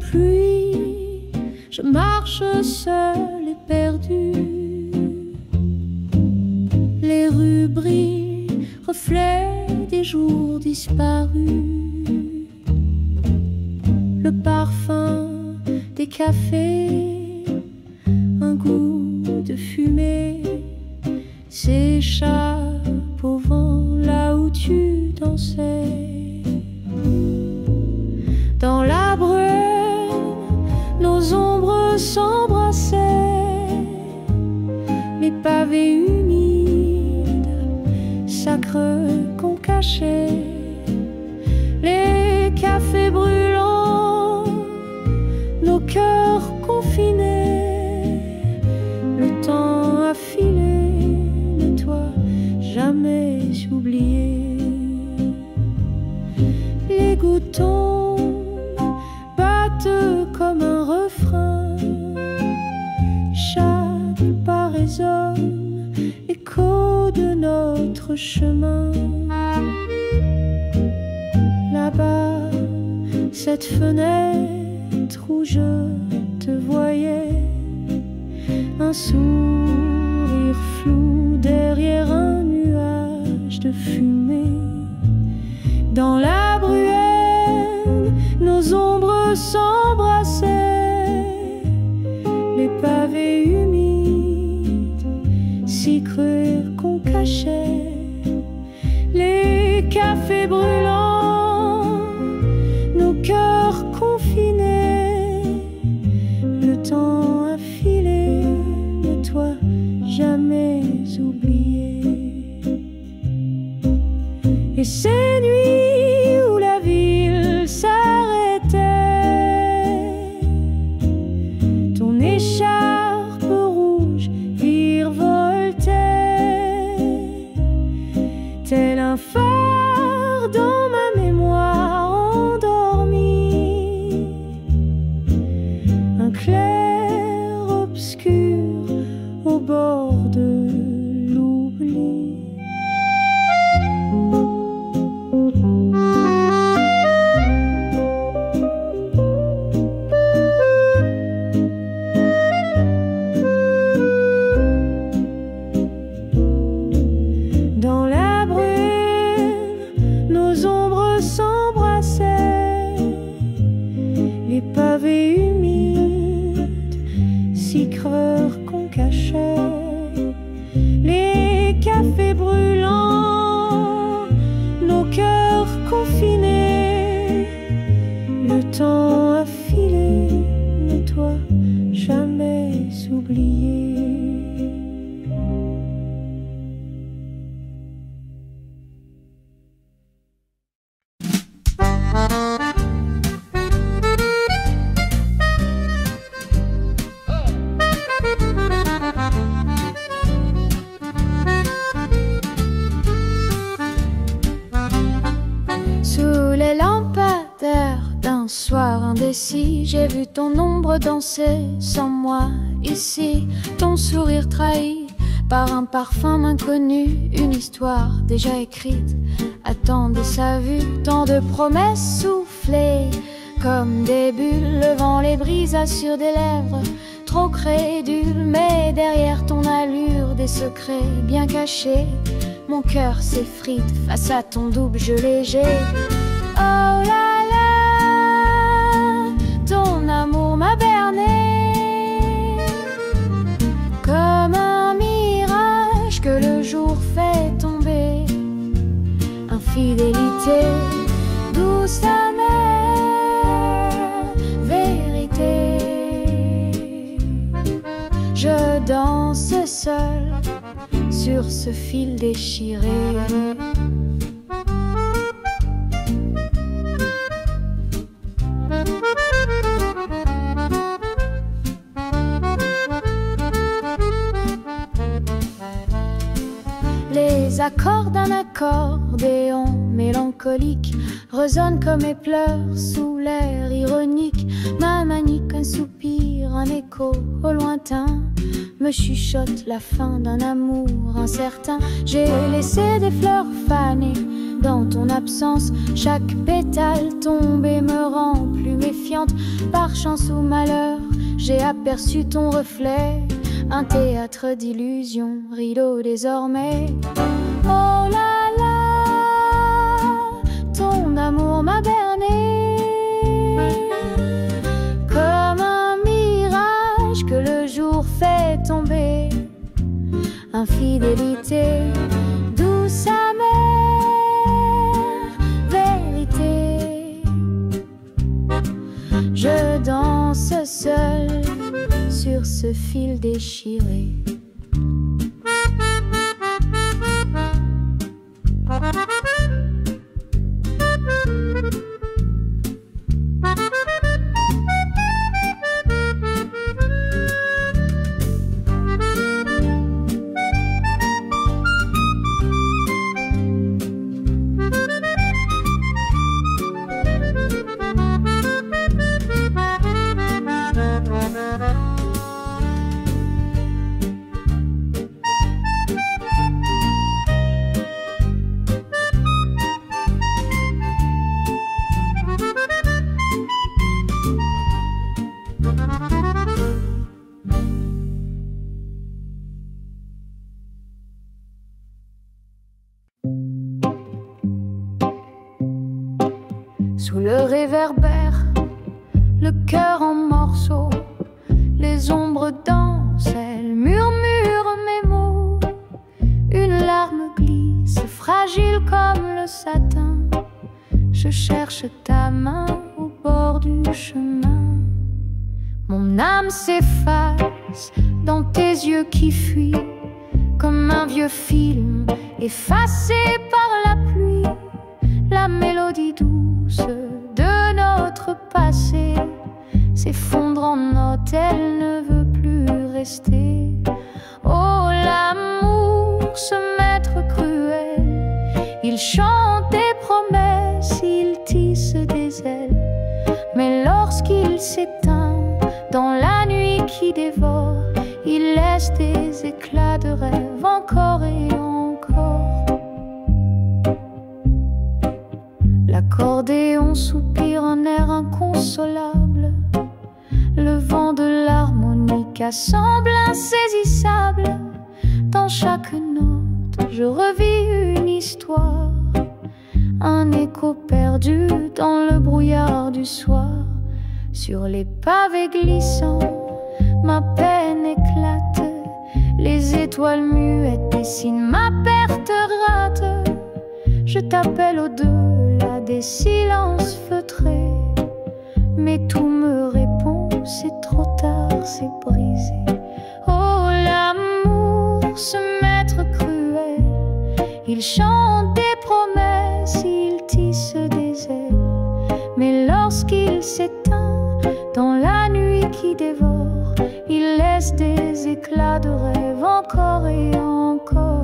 pluie, je marche seule et perdue. Les rues brillent, reflets des jours disparus. Le parfum des cafés, un goût de fumée s'échappe au vent là où tu dansais. Dans la brume, nos ombres s'embrassaient, les pavés humides, sacres qu'on cachait, les cafés brûlants, nos cœurs confinés, le temps a filé, mais toi jamais oublié. Les gouttes battent comme un refrain, chaque pas résonne, écho de notre chemin. Là-bas, cette fenêtre où je te voyais, un sourire flou derrière un nuage de fumée. Dans la bruelle, nos ombres s'embrassaient, les pavés humides, si cruels qu'on cachait, les cafés brûlants, nos cœurs confinés, le temps a filé, mais toi jamais oublié. Et ces nuits où la ville s'arrêtait, ton écharpe rouge virevoltait, tel un phare dans ma mémoire endormie, un clair obscur au bord de l'oubli. Dans la brume, nos ombres s'embrassaient, les pavés humides, si creux qu'on cachait, les cafés brûlants, nos cœurs confinés, le temps a filé, mais toi jamais oublié. Sous les lampadaires d'un soir indécis, j'ai vu ton ombre danser sans moi ici, ton sourire trahi par un parfum inconnu, une histoire déjà écrite attendait sa vue, tant de promesses soufflées comme des bulles, le vent les brisa sur des lèvres trop crédules, mais derrière ton allure des secrets bien cachés, mon cœur s'effrite face à ton double jeu léger. Oh là là, ton amour m'a berné comme un mirage que le jour fait tomber. Infidélité, douce amère vérité. Je danse seule sur ce fil déchiré. Les accords d'un accordéon mélancolique résonnent comme mes pleurs sous l'air ironique. Ma manique, un soupir, un écho au lointain me chuchote la fin d'un amour incertain. J'ai laissé des fleurs fanées dans ton absence, chaque pétale tombe et me rend plus méfiante. inconsciente. Par chance ou malheur, j'ai aperçu ton reflet. Un théâtre d'illusions, rideau désormais. Oh là là, ton amour m'a berné, comme un mirage que le jour fait tomber. Infidélité, douce amère, vérité. Je danse seule sur ce fil déchiré. Sous le réverbère, le cœur en morceaux, les ombres dansent, elles murmurent mes mots. Une larme glisse, fragile comme le satin. Je cherche ta main au bord du chemin. Mon âme s'efface dans tes yeux qui fuient, comme un vieux film effacé par la pluie. La mélodie douce de notre passé s'effondre en notes, elle ne veut plus rester. Oh, l'amour, ce maître cruel, il chante des promesses, il tisse des ailes. Mais lorsqu'il s'éteint dans la nuit qui dévore, il laisse des éclats de rêve encore et encore. L'accordéon soupire un air inconsolable. Le vent de l'harmonica semble insaisissable. Dans chaque note, je revis une histoire, un écho perdu dans le brouillard du soir. Sur les pavés glissants, ma peine éclate. Les étoiles muettes dessinent ma perte rate. Je t'appelle au-delà des silences feutrés, mais tout me répond, c'est trop tard, c'est brisé. Oh, l'amour, ce maître cruel, il chante des promesses, il tisse des ailes. Mais lorsqu'il s'éteint dans la nuit qui dévore, il laisse des éclats de rêve encore et encore.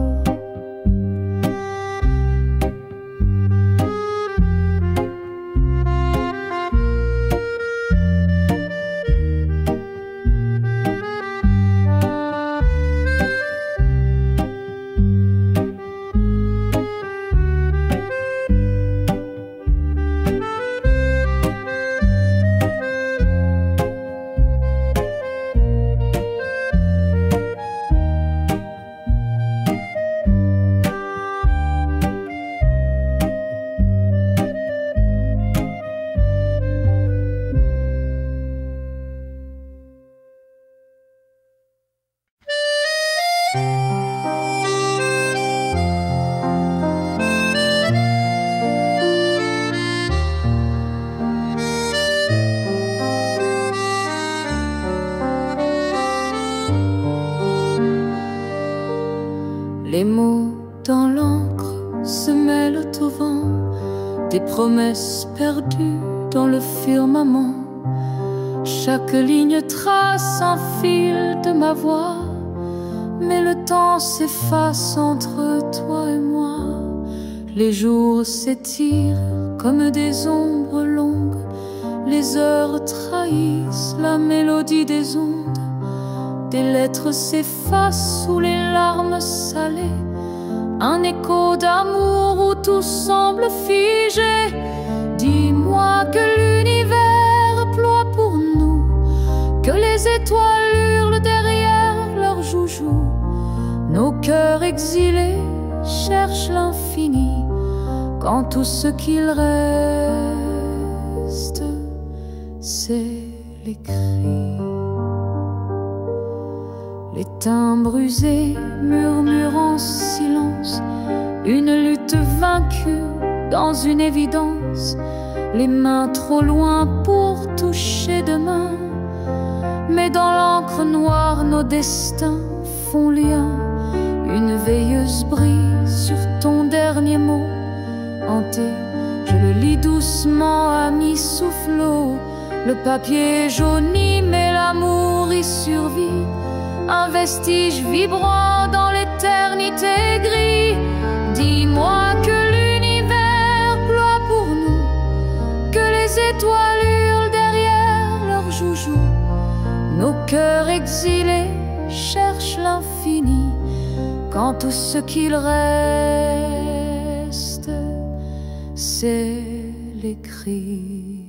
Les mots dans l'encre se mêlent au vent, des promesses perdues dans le firmament. Chaque ligne trace un fil de ma voix, mais le temps s'efface entre toi et moi. Les jours s'étirent comme des ombres longues, les heures trahissent la mélodie des ondes. Des lettres s'effacent sous les larmes salées, un écho d'amour où tout semble figé. Dis-moi que l'univers ploie Nos cœurs exilés cherchent l'infini, quand tout ce qu'il reste, c'est les cris. Les timbres usés murmurent en silence, une lutte vaincue dans une évidence, les mains trop loin pour toucher demain. Mais dans l'encre noire, nos destins font lien. Une veilleuse brille sur ton dernier mot. Hanté, je le lis doucement à mi-soufflot. Le papier jauni, mais l'amour y survit. Un vestige vibrant dans l'éternité gris. Dis-moi que l'univers ploie pour nous, que les étoiles hurlent derrière leurs joujoux. Nos cœurs exilés cherchent l'infini, quand tout ce qu'il reste, c'est les cris.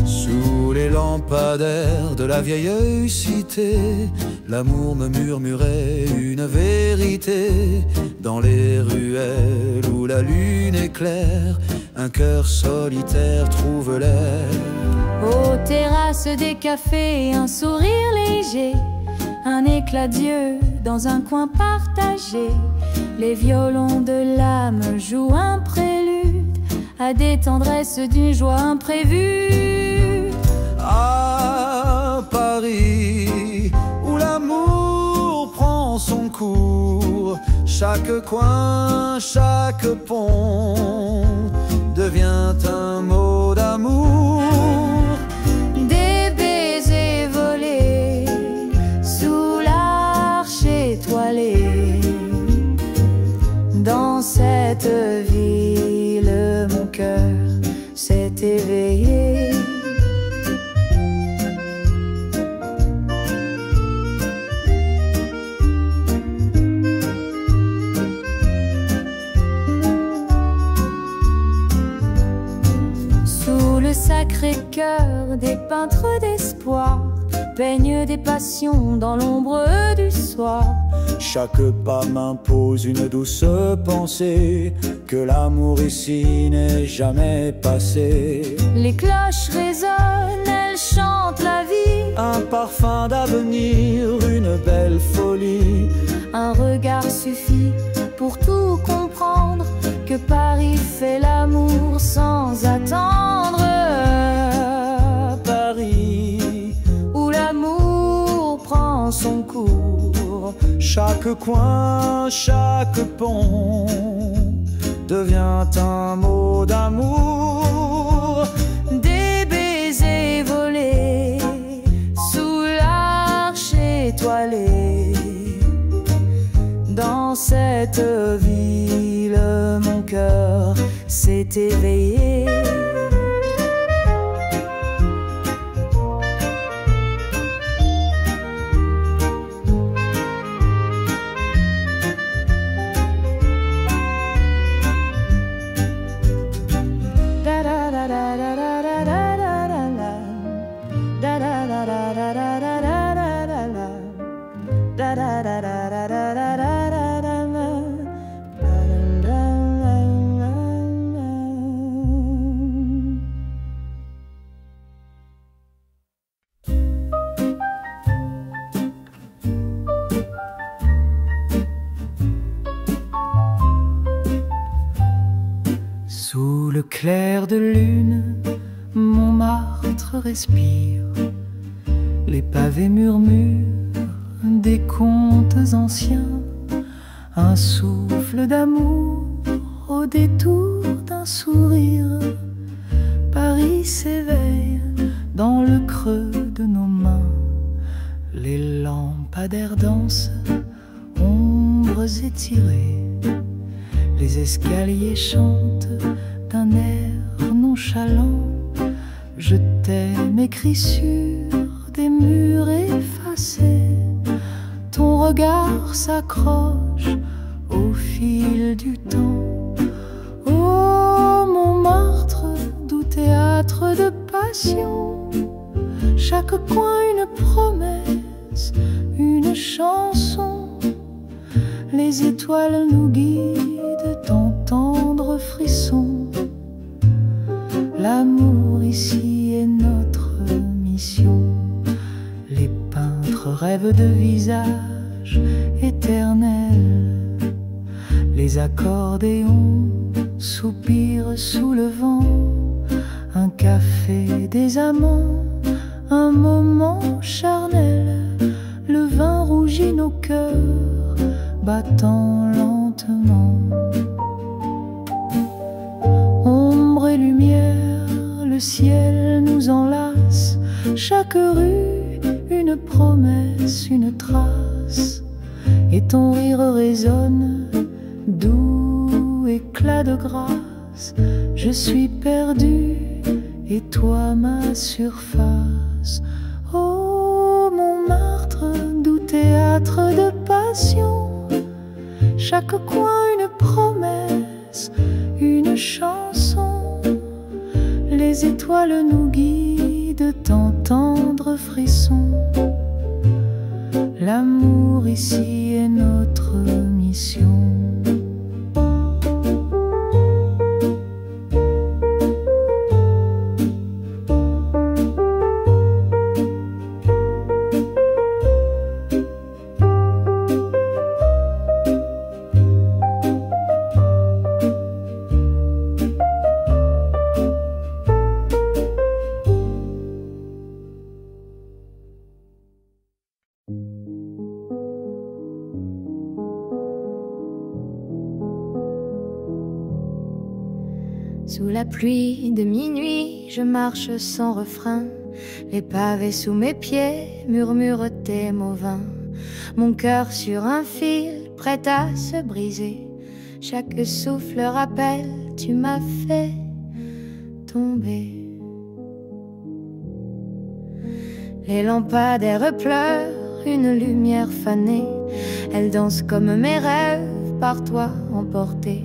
Sous les lampadaires de la vieille cité, l'amour me murmurait une vérité. Dans les ruelles où la lune éclaire, un cœur solitaire trouve l'air. Aux terrasses des cafés, un sourire léger, un éclat d'yeux dans un coin partagé. Les violons de l'âme jouent un prélude à des tendresses d'une joie imprévue. À Paris, où l'amour prend son cours, chaque coin, chaque pont devient un mot d'amour. Des baisers volés sous l'arche étoilée. Dans cette ville, mon cœur s'est éveillé. Sous le Sacré-Cœur, des peintres d'espoir peignent des passions dans l'ombre du soir. Chaque pas m'impose une douce pensée, que l'amour ici n'est jamais passé. Les cloches résonnent, elles chantent la vie. Un parfum d'avenir, une belle folie. Un regard suffit pour tout comprendre, que Paris fait l'amour sans attendre. Paris, où l'amour prend son cours. chaque coin, chaque pont devient un mot d'amour. Des baisers volés sous l'arche étoilée. Dans cette ville, mon cœur s'est éveillé. clair de lune, Montmartre respire. Les pavés murmurent des contes anciens, un souffle d'amour au détour d'un sourire. Paris s'éveille dans le creux de nos mains. Les lampadaires dansent, ombres étirées. Les escaliers chantent d'un air nonchalant. Je t'aime écrit sur des murs effacés. Ton regard s'accroche au fil du temps. Oh Montmartre, doux théâtre de passion, chaque coin une promesse, une chanson. Les étoiles nous guident dans tendres frissons. L'amour ici est notre mission. Les peintres rêvent de visages éternels. Les accordéons soupirent sous le vent. Un café des amants, un moment charnel. Le vin rougit nos cœurs, battant lentement. Ombre et lumière, le ciel nous enlace. Chaque rue, une promesse, une trace. Et ton rire résonne, doux éclat de grâce. Je suis perdu et toi ma surface. Oh Montmartre, doux théâtre de passion, chaque coin une promesse, une chanson. Les étoiles nous guident dans tendres frissons. L'amour ici est notre mission. Sous la pluie de minuit, je marche sans refrain. Les pavés sous mes pieds murmurent tes mots vains. Mon cœur sur un fil, prêt à se briser. Chaque souffle rappelle, tu m'as fait tomber. Les lampadaires pleurent, une lumière fanée. Elle danse comme mes rêves, par toi emportés.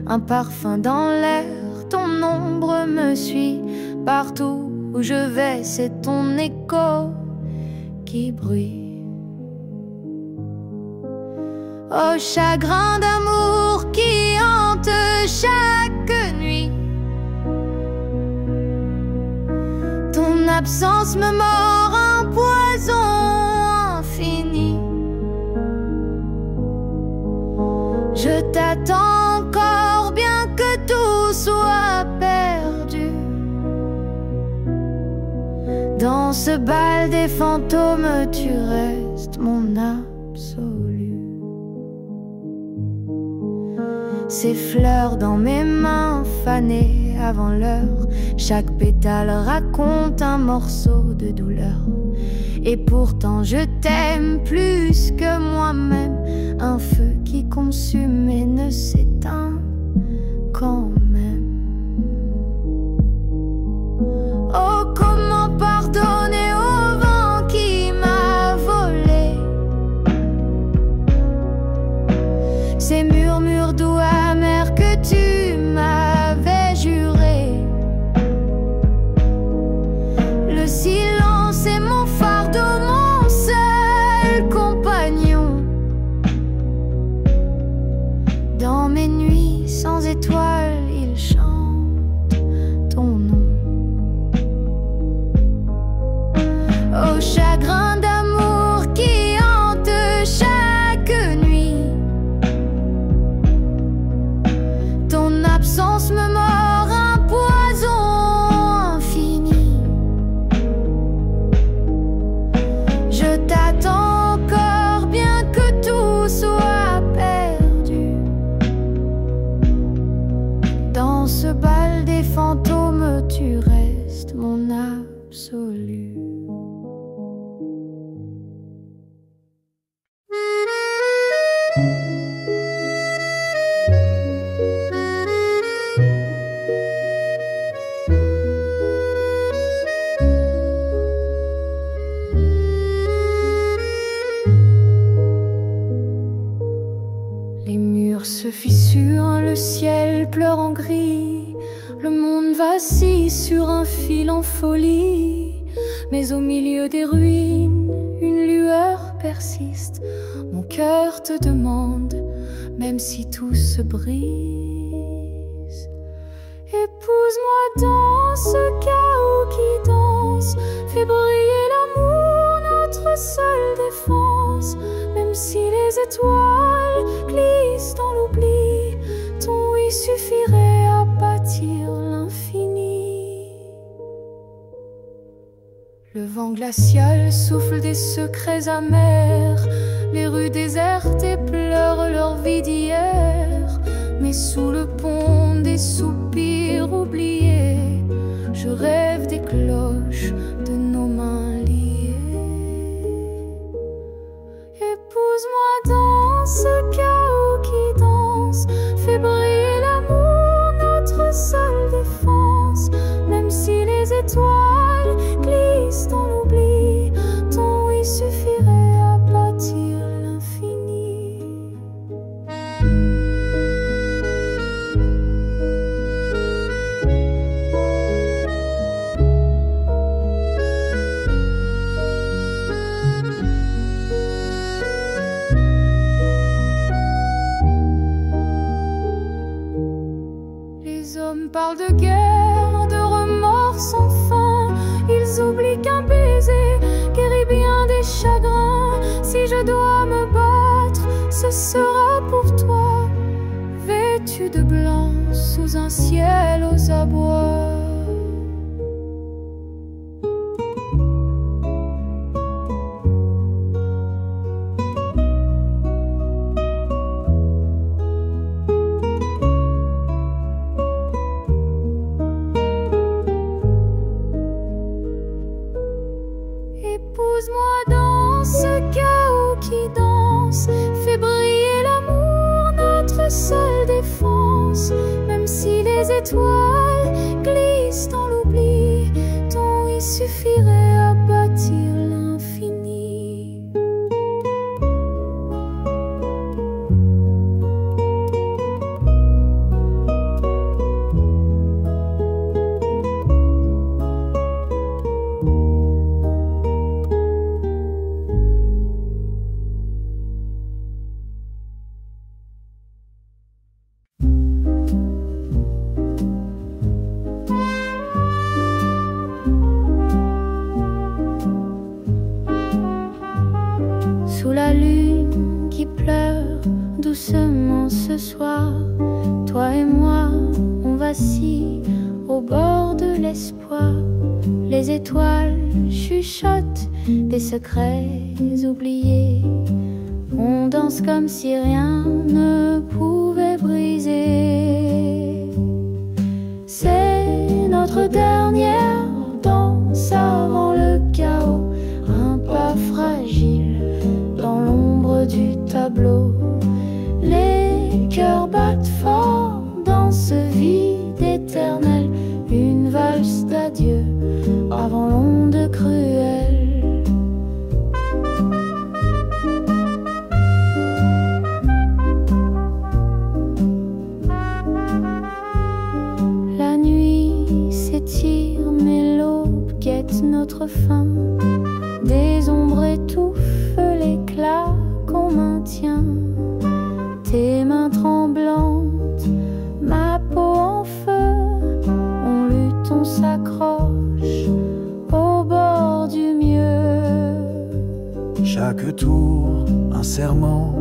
Un parfum dans l'air, ton ombre me suit. Partout où je vais, c'est ton écho qui bruit. Au chagrin d'amour qui hante chaque nuit, ton absence me mord, un poison infini. Je t'attends encore, bien que tout soit perdu. Dans ce bal des fantômes, tu restes mon absolu. Ces fleurs dans mes mains fanées avant l'heure, chaque pétale raconte un morceau de douleur. Et pourtant je t'aime plus que moi-même. Un feu qui consume et ne s'éteint quand même. Oh, comment pardonner au vent qui m'a volé ces murmures doux amers que tu m'avais jurés. Le silence est mon fardeau, mon seul compagnon. Dans mes nuits sans étoiles, il chante ton nom. Au chagrin d'amour qui hante chaque nuit, ton absence me mord, un assis sur un fil en folie, mais au milieu des ruines, une lueur persiste. Mon cœur te demande, même si tout se brise, épouse-moi dans ce chaos qui danse, fais briller l'amour, notre seule défense. Même si les étoiles glissent dans l'oubli, ton oui suffirait à bâtir l'infini. Le vent glacial souffle des secrets amers, les rues désertes pleurent leur vie d'hier. Mais sous le pont des soupirs oubliés, je rêve des cloches de nos mains liées. Épouse-moi dans ce chaos qui danse, fais briller l'amour, notre seule défense. Même si les étoiles glissent dans l'oubli, ton oui suffirait à bâtir l'infini. Les hommes parlent de guerre, de remords sans fin. Ils oublient qu'un baiser guérit bien des chagrins. Si je dois me battre, ce sera pour toi, vêtu de blanc sous un ciel aux abois. Épouse-moi dans ce chaos qui danse, fais briller l'amour, notre seule défense. Même si les étoiles glissent dans l'oubli, ton oui suffirait à bâtir l'infini. Sous la lune qui pleure doucement ce soir, toi et moi, on vacille au bord de l'espoir. Les étoiles chuchotent des secrets oubliés. On danse comme si rien ne pouvait briser. C'est notre dernière danse avant le chaos, un pas fragile dans l'ombre du tableau. Les cœurs battent fort dans ce vide éternel, une valse d'adieu avant l'onde cruelle. La nuit s'étire mais l'aube guette notre fin. Des ombres étouffent l'éclat qu'on maintient. Tes mains tremblantes, ma peau en feu, on lutte, on s'accroche au bord du mieux. Chaque tour, un serment,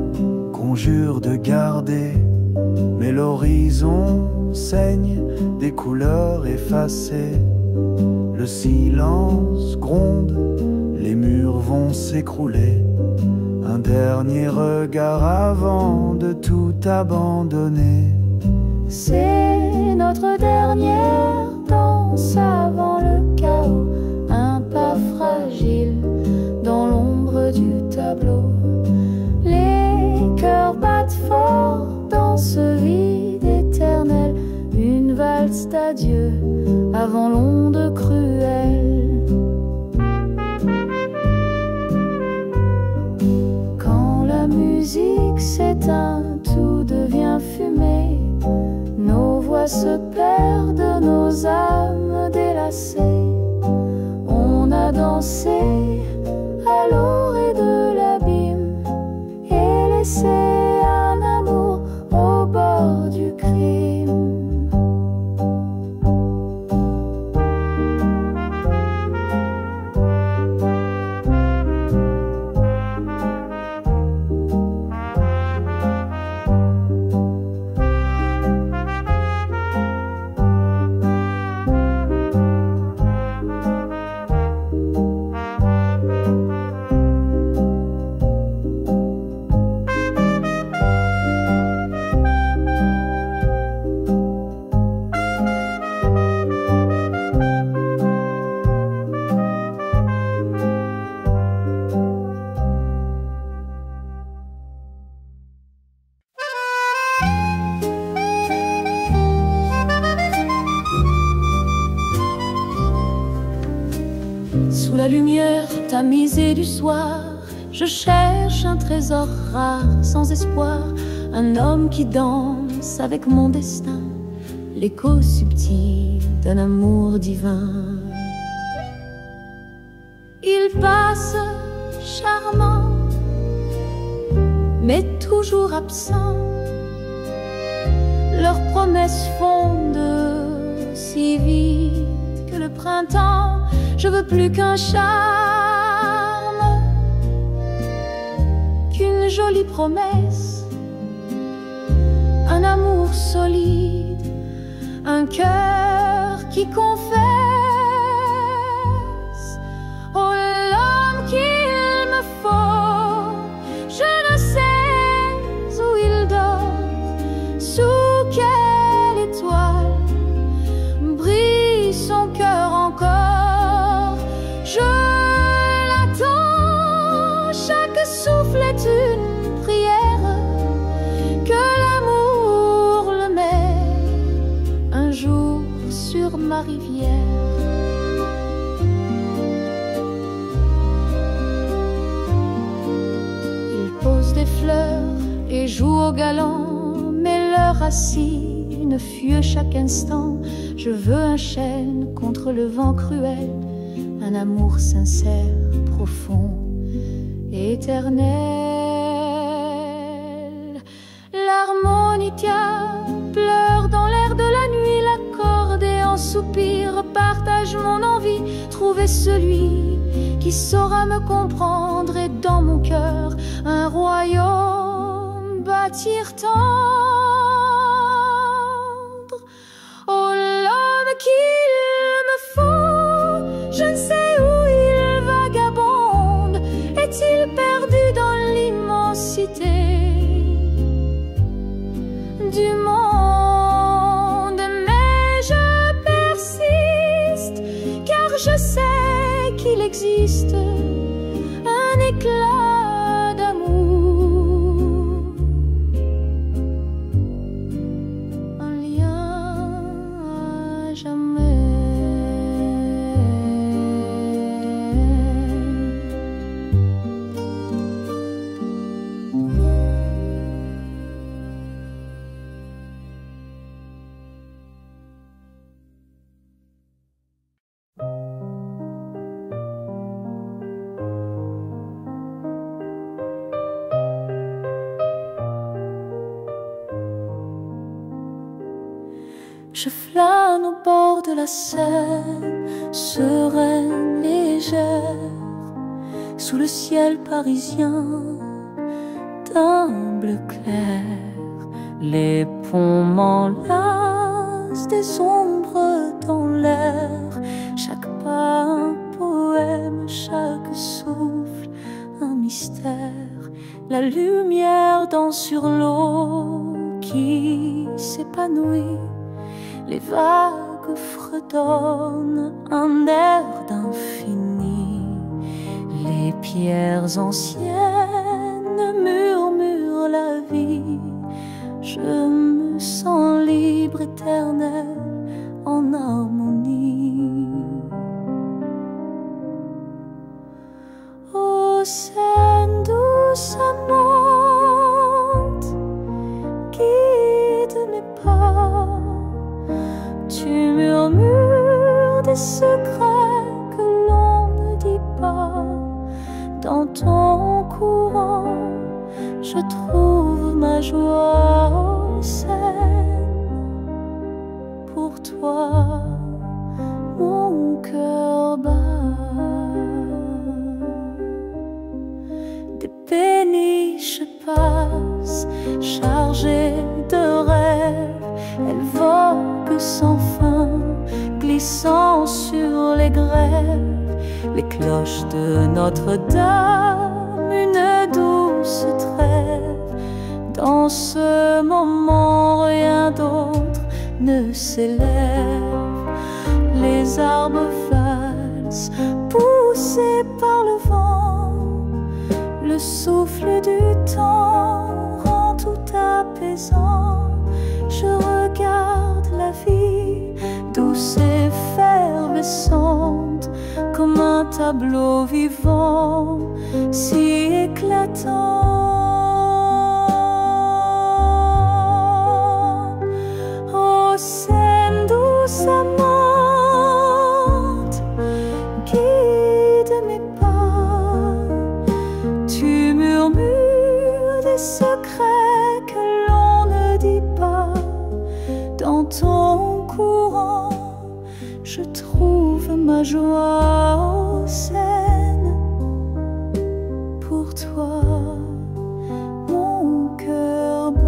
conjure de garder. Mais l'horizon saigne des couleurs effacées. Le silence gronde, les murs vont s'écrouler. Un dernier regard avant de tout abandonner. C'est notre dernière danse avant le chaos, un pas fragile dans l'ombre du tableau. Les cœurs battent fort dans ce vide éternel, une valse d'adieu avant l'onde cruelle. Quand la musique s'éteint, tout devient fumée. Nos voix se perdent, nos âmes Sous la lumière tamisée du soir, je cherche un trésor rare, sans espoir, un homme qui danse avec mon destin, l'écho subtil d'un amour divin. Il passe charmant, mais toujours absent. Leurs promesses fondent si vite que le printemps, je veux plus qu'un charme, qu'une jolie promesse, un amour solide, un cœur qui confesse. Oh, l'homme qu'il me faut, je ne sais où il dort, sous quelle étoile brille son cœur encore. Je l'attends, chaque souffle est une prière, que l'amour le met un jour sur ma rivière. Il pose des fleurs et joue au galant, mais l'heure assis ne fuit chaque instant. Je veux un chêne contre le vent cruel, un amour sincère, profond, éternel. L'harmonica pleure dans l'air de la nuit, l'accordéon soupire, partage mon envie, trouver celui qui saura me comprendre et dans mon cœur un royaume bâtir tendre. Oh, l'homme qu'il me faut, je ne sais où il vagabonde, est-il perdu dans l'immensité du monde? Mais je persiste, car je sais qu'il existe un éclat d'amour, un lien à jamais. Je flâne au bord de la Seine, sereine, légère, sous le ciel parisien d'un bleu clair. Les ponts m'enlacent, des ombres dans l'air, chaque pas un poème, chaque souffle un mystère. La lumière danse sur l'eau qui s'épanouit, les vagues fredonnent un air d'infini. Les pierres anciennes murmurent la vie. Je me sens libre, éternel, en harmonie. Ô Seine douce amante, guide mes pas. Tu murmures des secrets que l'on ne dit pas. Dans ton courant, je trouve ma joie. Ô Seine, pour toi, mon cœur bat. Des péniches passent, chargées de rêves. Elles voguent sans fin, glissant sur les grèves. Les cloches de Notre-Dame, une douce trêve. Dans ce moment, rien d'autre ne s'élève. Les arbres valsent, poussés par le vent. Le souffle du temps rend tout apaisant. Je regarde la vie, douce effervescente, comme un tableau vivant si éclatant. Ô scène douce amante, guide mes pas. Tu murmures des secrets que l'on ne dit pas. Dans ton courant, je trouve ma joie aux scènes. Pour toi, mon cœur bat.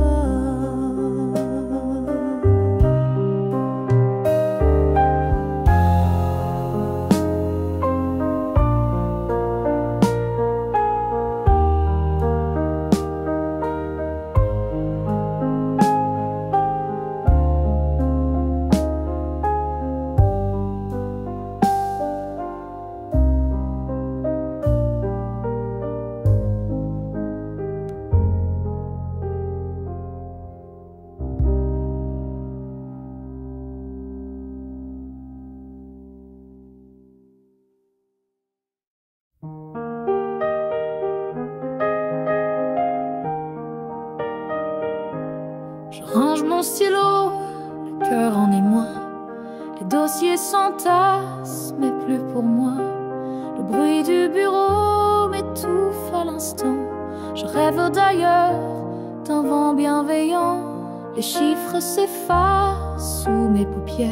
Je range mon stylo, le cœur en émoi. Les dossiers s'entassent, mais plus pour moi. Le bruit du bureau m'étouffe à l'instant. Je rêve d'ailleurs, d'un vent bienveillant. Les chiffres s'effacent sous mes paupières.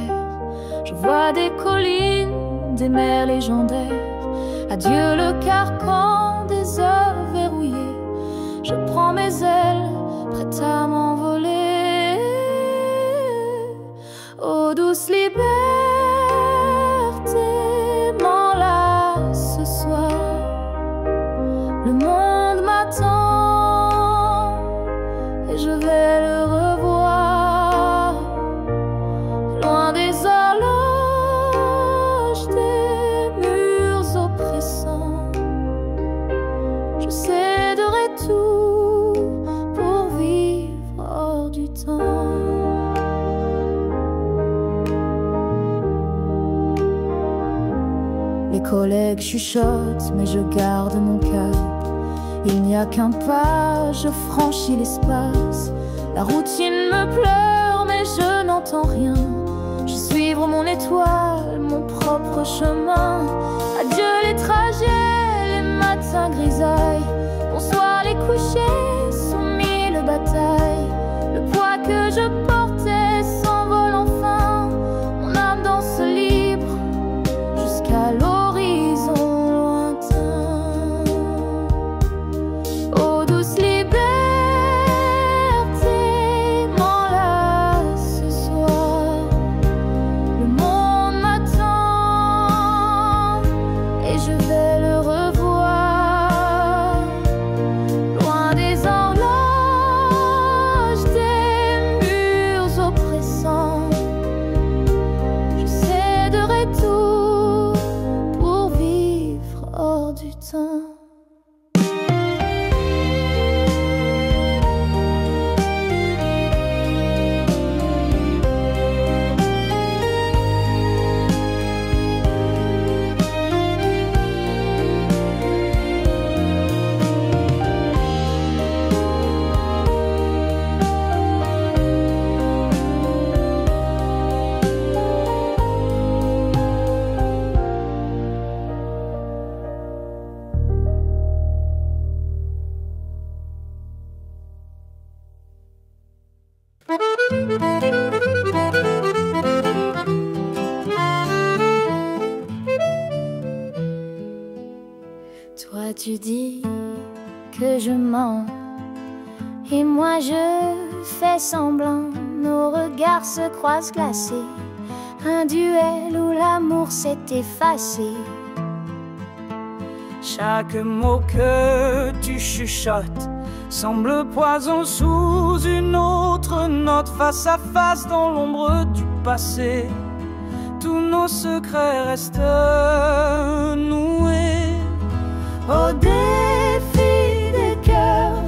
Je vois des collines, des mers légendaires. Adieu le carcan des heures verrouillées. Je prends mes ailes, prête à m'envoler. Ô douce liberté, m'enlace ce soir. Le monde m'attend et je vais le revoir. Loin des horloges, des murs oppressants, je céderai tout pour vivre hors du temps. Les collègues chuchotent, mais je garde mon cap. Il n'y a qu'un pas, je franchis l'espace. La routine me pleure, mais je n'entends rien. Je suivre mon étoile, mon propre chemin. Adieu les trajets, les matins grisailles. Bonsoir les couchers, sous mille batailles. Le poids que je portais s'envole enfin. Mon âme danse libre jusqu'à l'horizon lointain. Ô douce liberté, m'enlace ce soir. Le monde m'attend et je vais le revoir. Loin des horloges, des murs oppressants, je céderai tout pour vivre hors du temps. Toi tu dis que je mens et moi je fais semblant. Nos regards se croisent glacés, un duel où l'amour s'est effacé. Chaque mot que tu chuchotes semble poison sous une autre note. Face à face dans l'ombre du passé, tous nos secrets restent noués. Au défi des cœurs,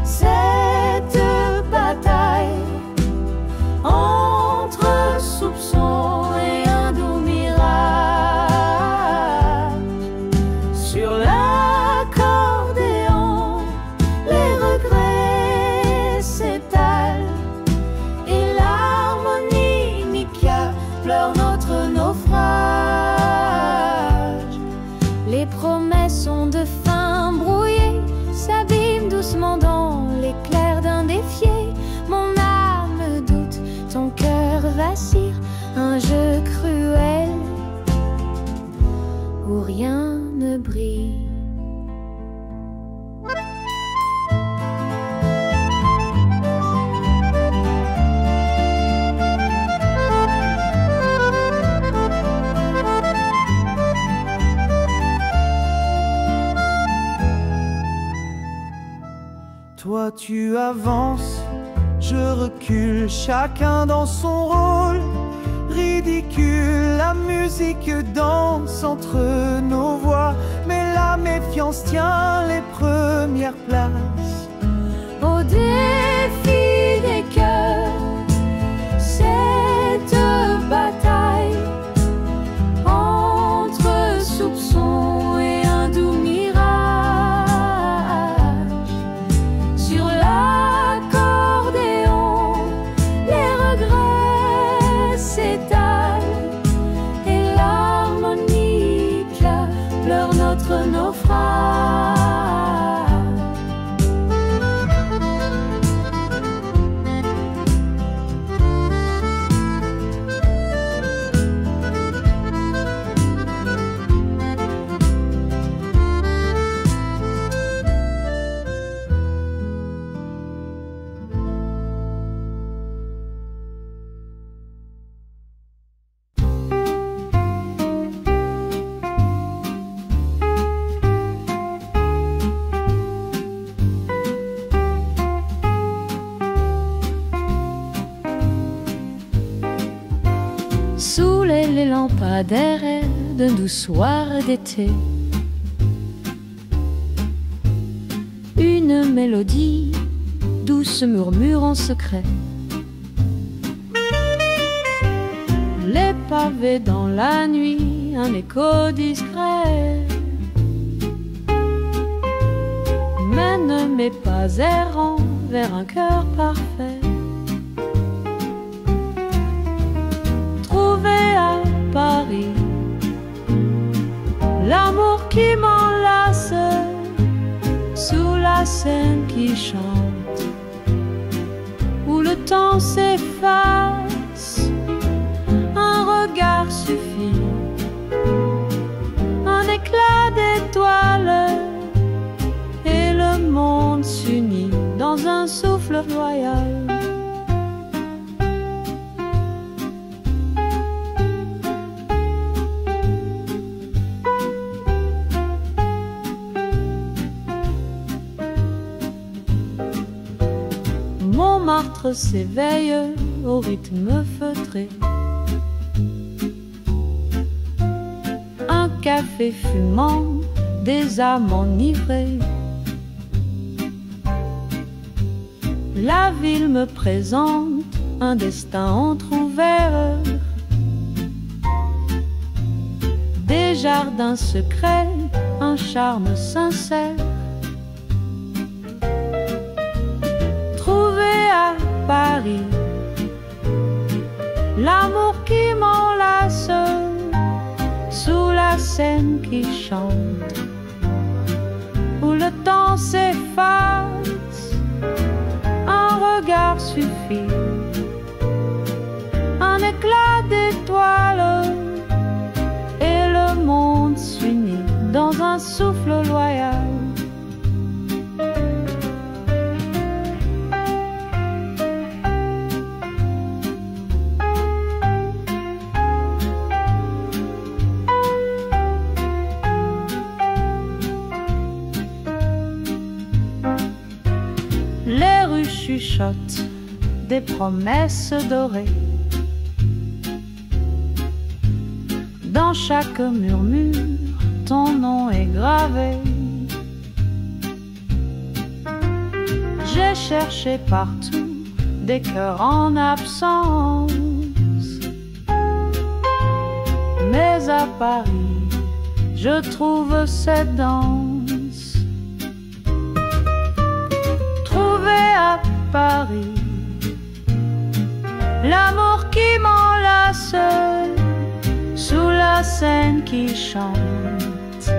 cette bataille entre soupçons et un doux miracle. rien ne brille. Toi tu avances, je recule, chacun dans son rôle. Ridicule, la musique danse entre nos voix, mais la méfiance tient les premières places. Au défi des cœurs, cette bataille entre soupçons et un doux mirage. Sur l'accordéon, les regrets s'étalent et l'harmonique pleure notre naufrage. Sous les lampadaires d'un doux soir d'été, une mélodie douce murmure en secret. Les pavés dans la nuit, un écho discret mène mes pas errants vers un cœur parfait. À Paris, l'amour qui m'enlace sous la Seine qui chante, où le temps s'efface, un regard suffit, un éclat d'étoiles et le monde s'unit dans un souffle royal. Montmartre s'éveille au rythme feutré. Un café fumant, des âmes enivrées. La ville me présente un destin entrouvert. Des jardins secrets, un charme sincère. À Paris, l'amour qui m'enlace sous la Seine qui chante, où le temps s'efface, un regard suffit, un éclat d'étoiles et le monde s'unit dans un souffle loyal. Les rues chuchotent des promesses dorées. Dans chaque murmure, ton nom est gravé. J'ai cherché partout des cœurs en absence, mais à Paris, je trouve cette danse. À Paris, l'amour qui m'enlace sous la Seine qui chante,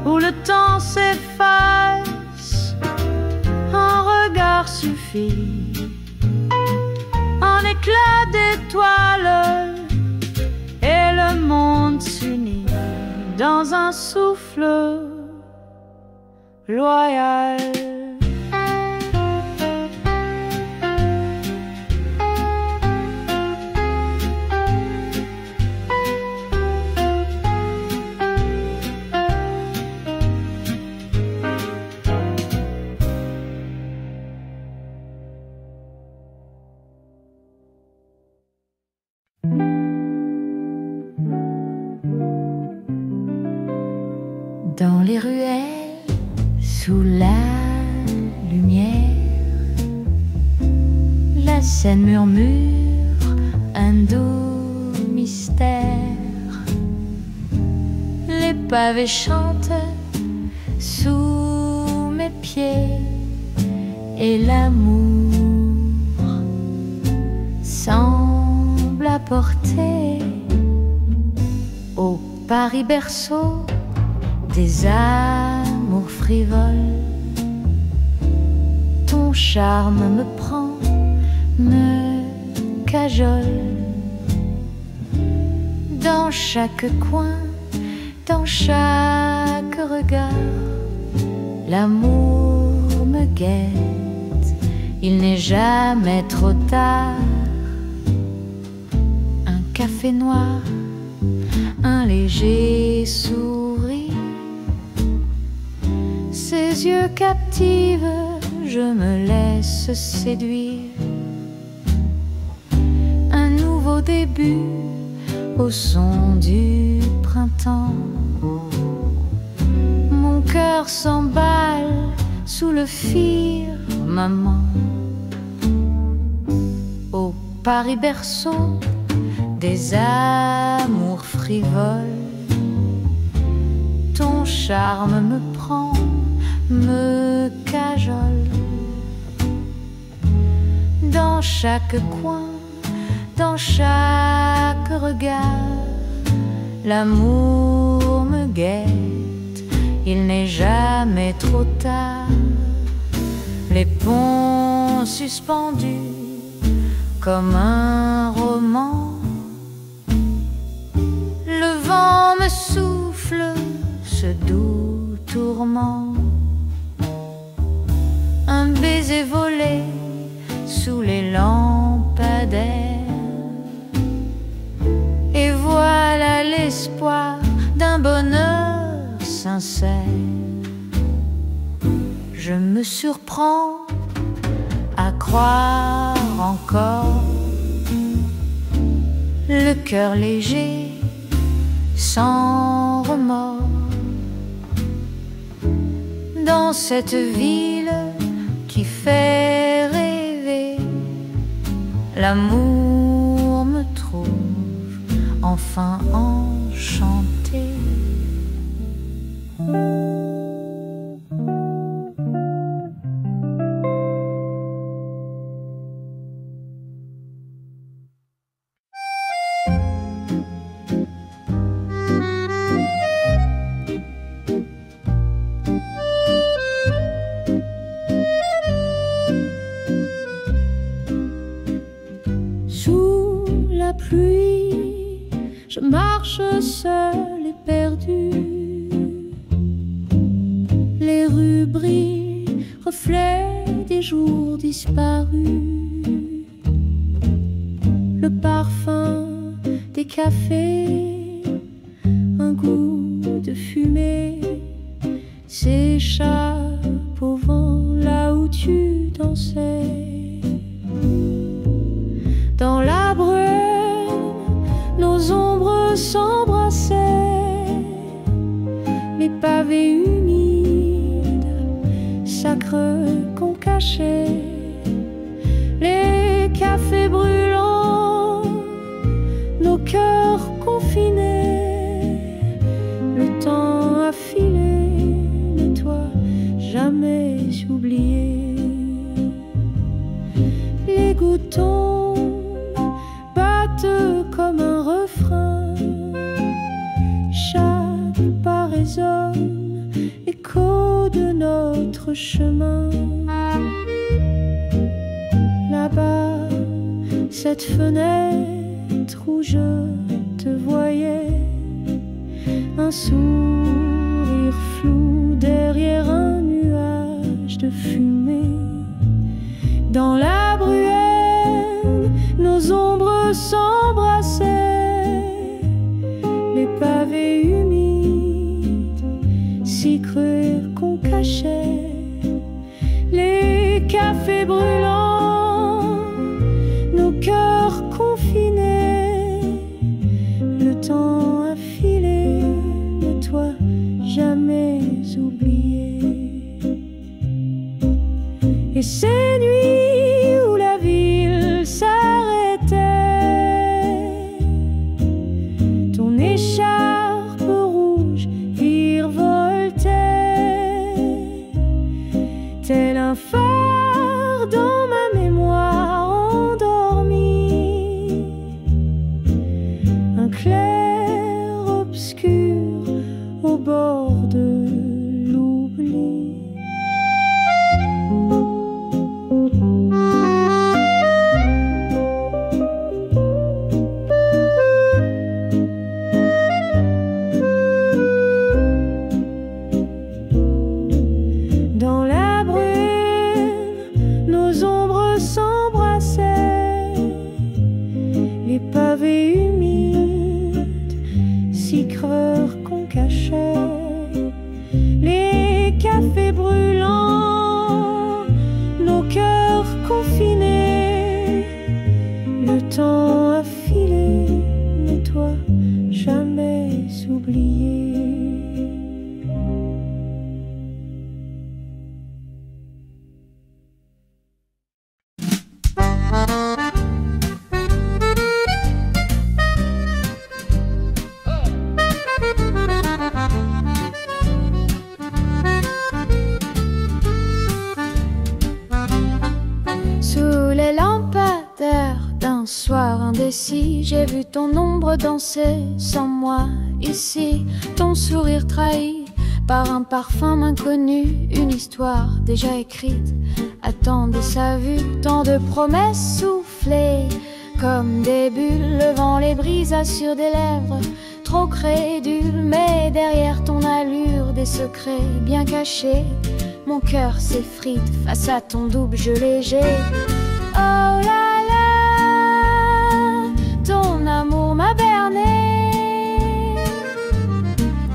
où le temps s'efface, un regard suffit, un éclat d'étoiles et le monde s'unit dans un souffle loyal. Dans les ruelles, sous la lumière, la Seine murmure un doux mystère. Les pavés chantent sous mes pieds et l'amour semble apporter au Paris berceau des amours frivoles. Ton charme me prend, me cajole. Dans chaque coin, dans chaque regard, l'amour me guette. Il n'est jamais trop tard. Un café noir, un léger sourire, ses yeux captivent, je me laisse séduire. Un nouveau début au son du printemps. Mon cœur s'emballe sous le firmament. Au Paris berceau des amours frivoles, ton charme me prend, me cajole. Dans chaque coin, dans chaque regard, l'amour me guette. Il n'est jamais trop tard. Les ponts suspendus comme un roman. Le vent me souffle ce doux tourment. Un baiser volé sous les lampadaires. Et voilà l'espoir d'un bonheur sincère. Je me surprends à croire encore, le cœur léger, sans remords. Dans cette ville qui fait rêver, l'amour me trouve enfin enchanté. Sous la pluie, je marche seule et perdue. Les rues brillent, reflets des jours disparus. Le parfum des cafés, un goût de fumée, s'échappe au vent là où tu dansais. Dans la brume, nos ombres s'embrassaient. Les pavés humides, sacres qu'on cachait. Les cafés brûlants, nos cœurs confinés. Le temps a filé, les toits jamais oubliés. Les gouttes comme un refrain, chaque pas résonne, écho de notre chemin. Là-bas, cette fenêtre où je te voyais, un sourire flou derrière un nuage de fumée. Dans la bruelle, nos ombres s'embrassaient, les pavés humides si cruels qu'on cachait, les cafés brûlants, nos cœurs confinés. Le temps a filé, mais toi jamais oublié. Et ces nuits où la ville s'arrêtait, ton écharpe rouge virevoltait, tel un phare dans ma mémoire endormie, un clair obscur au bord de l'oubli. Dans la brume, nos ombres s'embrassaient, les pavés humides si creux qu'on cachait, les cafés brûlants, nos cœurs confinés. Le temps a filé, mais toi jamais oublié. Sous les lampadaires d'un soir indécis, j'ai vu ton ombre danser sans moi ici, ton sourire trahi par un parfum inconnu, une histoire déjà écrite attendait sa vue, tant de promesses soufflées comme des bulles, le vent les brisa sur des lèvres trop crédules, mais derrière ton allure des secrets bien cachés, mon cœur s'effrite face à ton double jeu léger. Oh là là, ton amour m'a berné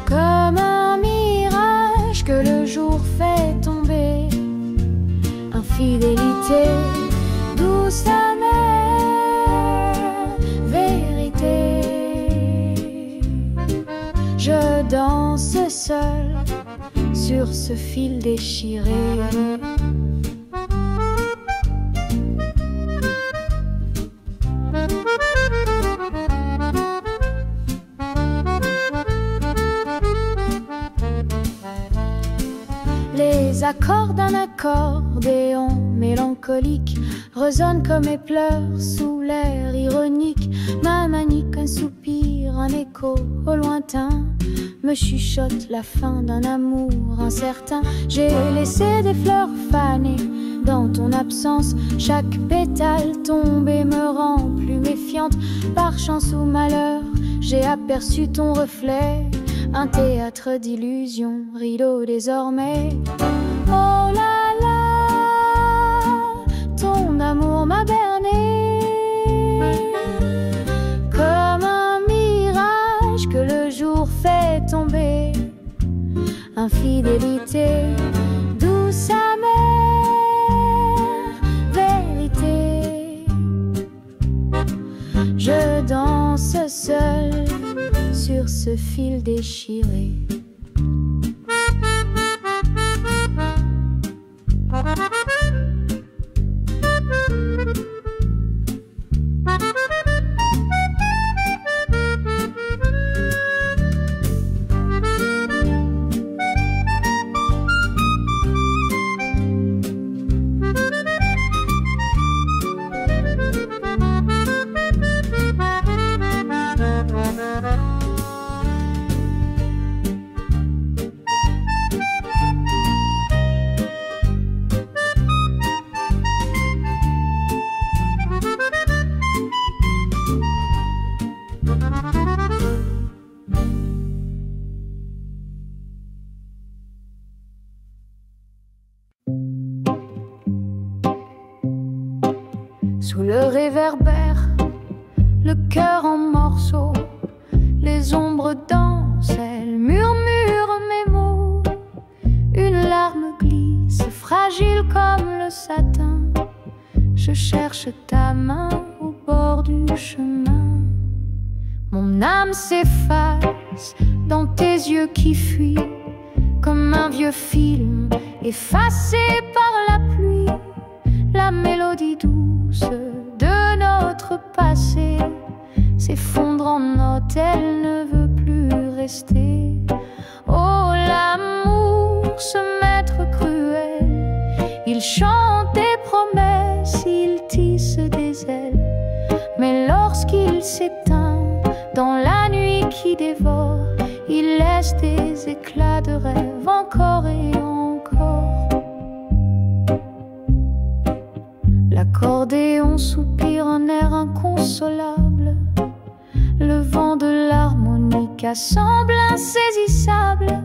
comme un mirage que le jour fait tomber. Infidélité, douce amère vérité. Je danse seul sur ce fil déchiré. Les accords d'un accordéon mélancolique résonnent comme mes pleurs sous l'air ironique. Ma manique, un soupir, un écho au lointain me chuchote la fin d'un amour incertain. J'ai laissé des fleurs fanées dans ton absence, chaque pétale tombée me rend plus méfiante. Par chance ou malheur, j'ai aperçu ton reflet, un théâtre d'illusions, rideau désormais. Oh là là, ton amour m'a berné comme un mirage que le jour fait tomber. Infidélité, douce amère vérité. Je danse seul sur ce fil déchiré. Sous le réverbère, le cœur en morceaux, les ombres dansent, elles murmurent mes mots. Une larme glisse, fragile comme le satin. Je cherche ta main au bord du chemin. Mon âme s'efface dans tes yeux qui fuient, comme un vieux film effacé par la pluie. La mélodie douce de notre passé s'effondre en notes, elle ne veut plus rester. Oh, l'amour, ce maître cruel, il chante des promesses, il tisse des ailes. Mais lorsqu'il s'éteint dans la nuit qui dévore, il laisse des éclats de rêve encore et encore. L'accordéon soupire un air inconsolable. Le vent de l'harmonica semble insaisissable.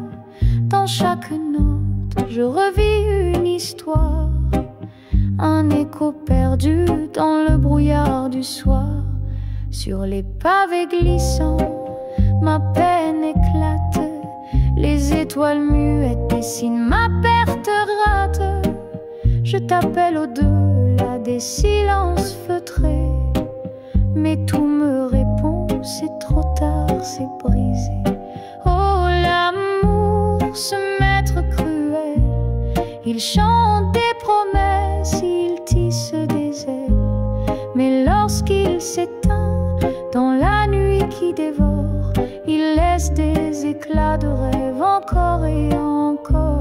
Dans chaque note, je revis une histoire, un écho perdu dans le brouillard du soir. Sur les pavés glissants, ma peine éclate. Les étoiles muettes dessinent ma perte rate. Je t'appelle au-delà des silences feutrés, mais tout me répond, c'est trop tard, c'est brisé. Oh, l'amour, ce maître cruel, il chante des promesses, il tisse des ailes. Mais lorsqu'il s'éteint dans la nuit qui dévore, il laisse des éclats de rêve encore et encore.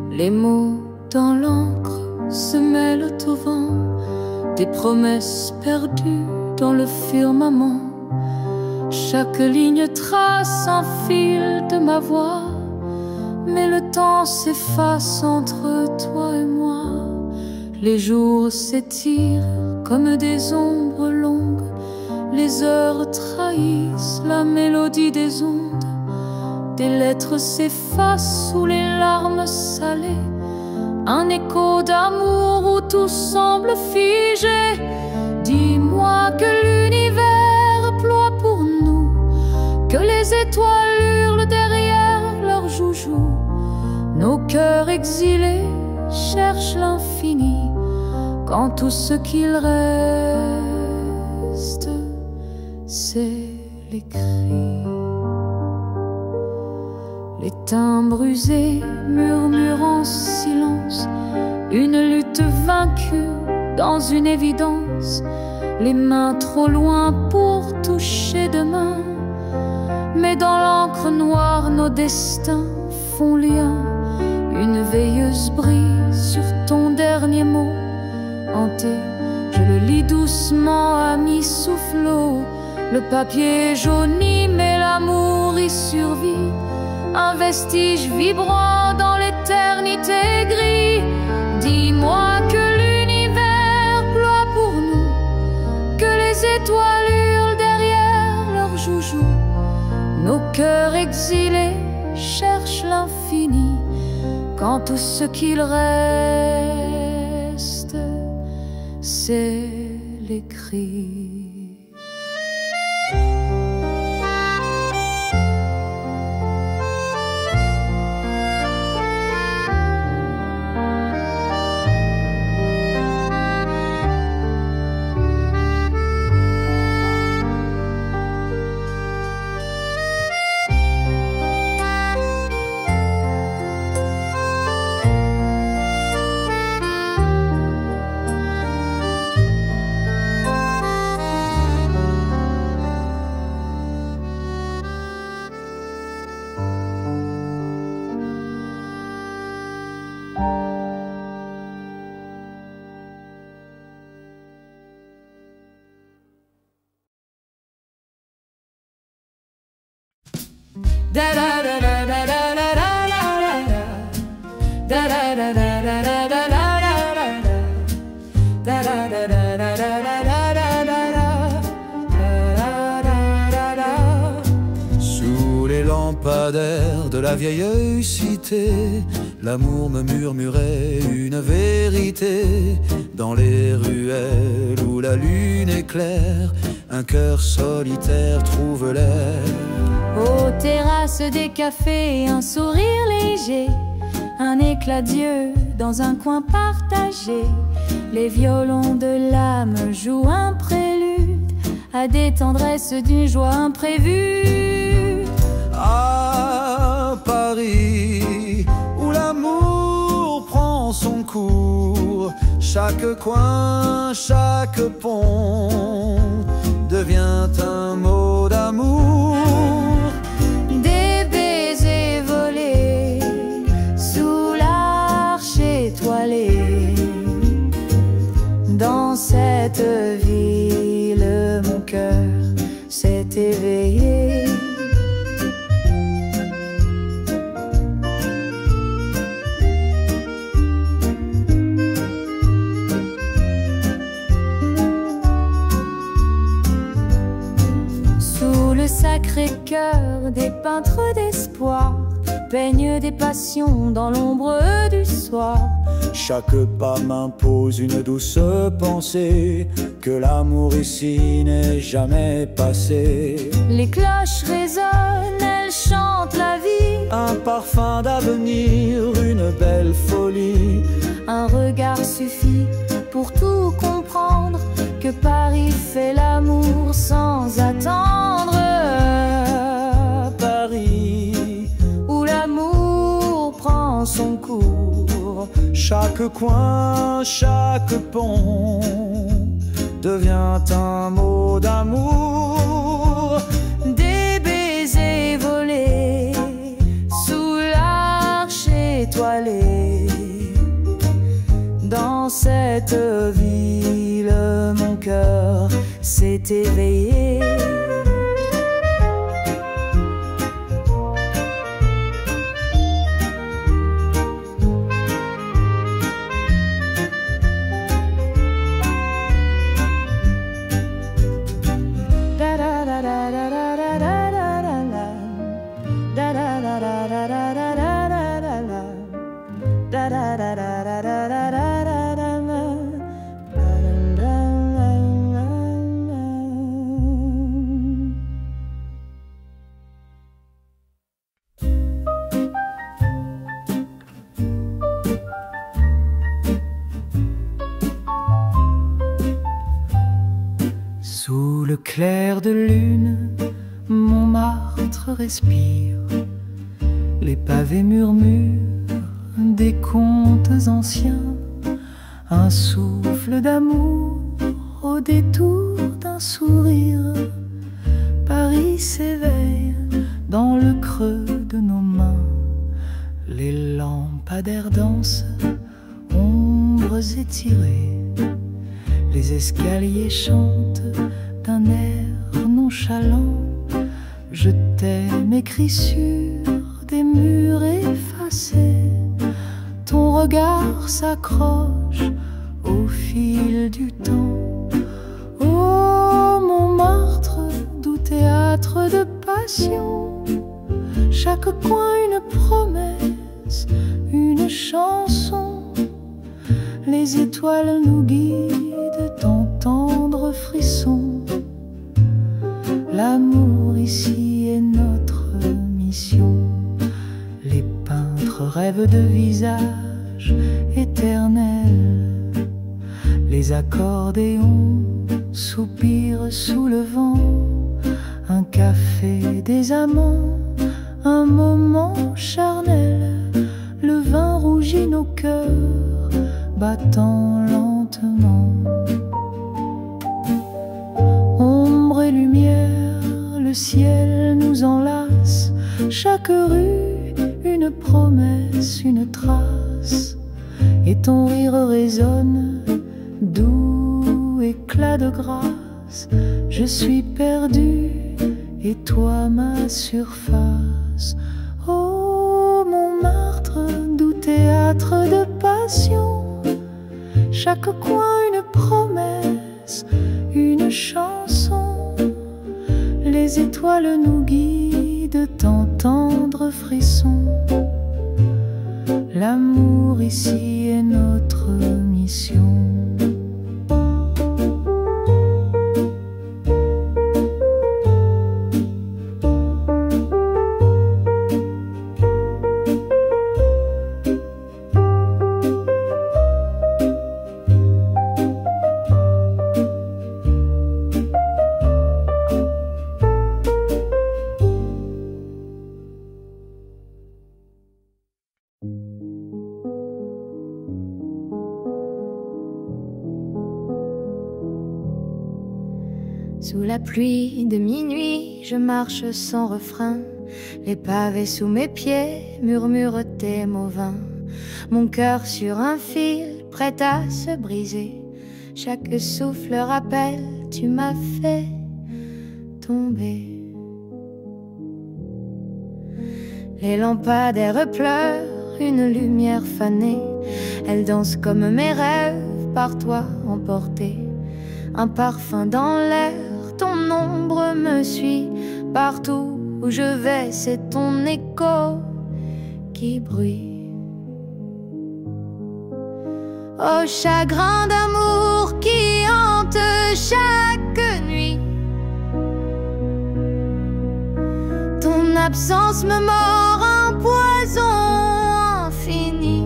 Les mots dans l'encre se mêlent au vent, des promesses perdues dans le firmament. Chaque ligne trace un fil de ma voix, mais le temps s'efface entre toi et moi. Les jours s'étirent comme des ombres longues, les heures trahissent la mélodie des ondes. Des lettres s'effacent sous les larmes salées, un écho d'amour où tout semble figé. Dis-moi que l'univers ploie pour nous, que les étoiles hurlent derrière leurs joujoux. Nos cœurs exilés cherchent l'infini, quand tout ce qu'il reste, c'est les cris. Les timbres usés murmurent en silence, une lutte vaincue dans une évidence. Les mains trop loin pour toucher demain, mais dans l'encre noire nos destins font lien. Une veilleuse brille sur ton dernier mot hanté, je le lis doucement à mi-soufflot. Le papier jauni mais l'amour y survit, un vestige vibrant dans l'éternité gris. Dis-moi que l'univers ploie pour nous, que les étoiles hurlent derrière leurs joujoux. Nos cœurs exilés cherchent l'infini, quand tout ce qu'il reste, c'est les cris. da da da da da da da da da da da da da da da da. Sous les lampadaires de la vieille cité, l'amour me murmurait une vérité. Dans les ruelles où la lune éclaire, un cœur solitaire trouve l'air. Aux terrasses des cafés, un sourire léger, un éclat d'yeux dans un coin partagé. Les violons de l'âme jouent un prélude à des tendresses d'une joie imprévue. À Paris, où l'amour prend son cours, chaque coin, chaque pont devient un mot d'amour. Des baisers volés sous l'arche étoilée. Dans cette ville, mon cœur s'est éveillé. Sous le Sacré-Cœur, des peintres d'espoir peignent des passions dans l'ombre du soir. Chaque pas m'impose une douce pensée, que l'amour ici n'est jamais passé. Les cloches résonnent, elles chantent la vie. Un parfum d'avenir, une belle folie. Un regard suffit pour tout comprendre, que Paris fait l'amour sans attendre. Paris, où l'amour prend son cours. chaque coin, chaque pont devient un mot d'amour. Des baisers volés sous l'arche étoilée. Dans cette ville, mon cœur s'est éveillé. Sous le clair de lune, Montmartre respire. Les pavés murmurent des contes anciens. Un souffle d'amour au détour d'un sourire. Paris s'éveille dans le creux de nos mains. Les lampadaires dansent, ombres étirées. Les escaliers chantent d'un air nonchalant. Je t'aime écrit sur des murs effacés. Ton regard s'accroche au fil du temps. Oh Montmartre, doux théâtre de passion. Chaque coin une promesse, une chanson. Les étoiles nous guident dans tendres frissons. L'amour ici est notre mission. Les peintres rêvent de visages éternels. Les accordéons soupirent sous le vent. Un café des amants, un moment charnel. Le vin rougit nos cœurs, battant lentement. Ombre et lumière, le ciel nous enlace. Chaque rue, une promesse, une trace. Et ton rire résonne, doux éclat de grâce. Je suis perdu et toi ma surface. passe. Oh Montmartre, doux théâtre de passion, chaque coin une promesse, une chanson. Les étoiles nous guident en tendre frisson. L'amour ici est notre mission. Sous la pluie de minuit, je marche sans refrain. Les pavés sous mes pieds murmurent tes mots vains. Mon cœur sur un fil, prêt à se briser. Chaque souffle rappelle, tu m'as fait tomber. Les lampadaires pleurent, une lumière fanée. Elles dansent comme mes rêves, par toi emportés. Un parfum dans l'air, ton ombre me suit. Partout où je vais, c'est ton écho qui bruit. Ô chagrin d'amour qui hante chaque nuit, ton absence me mord, un poison infini.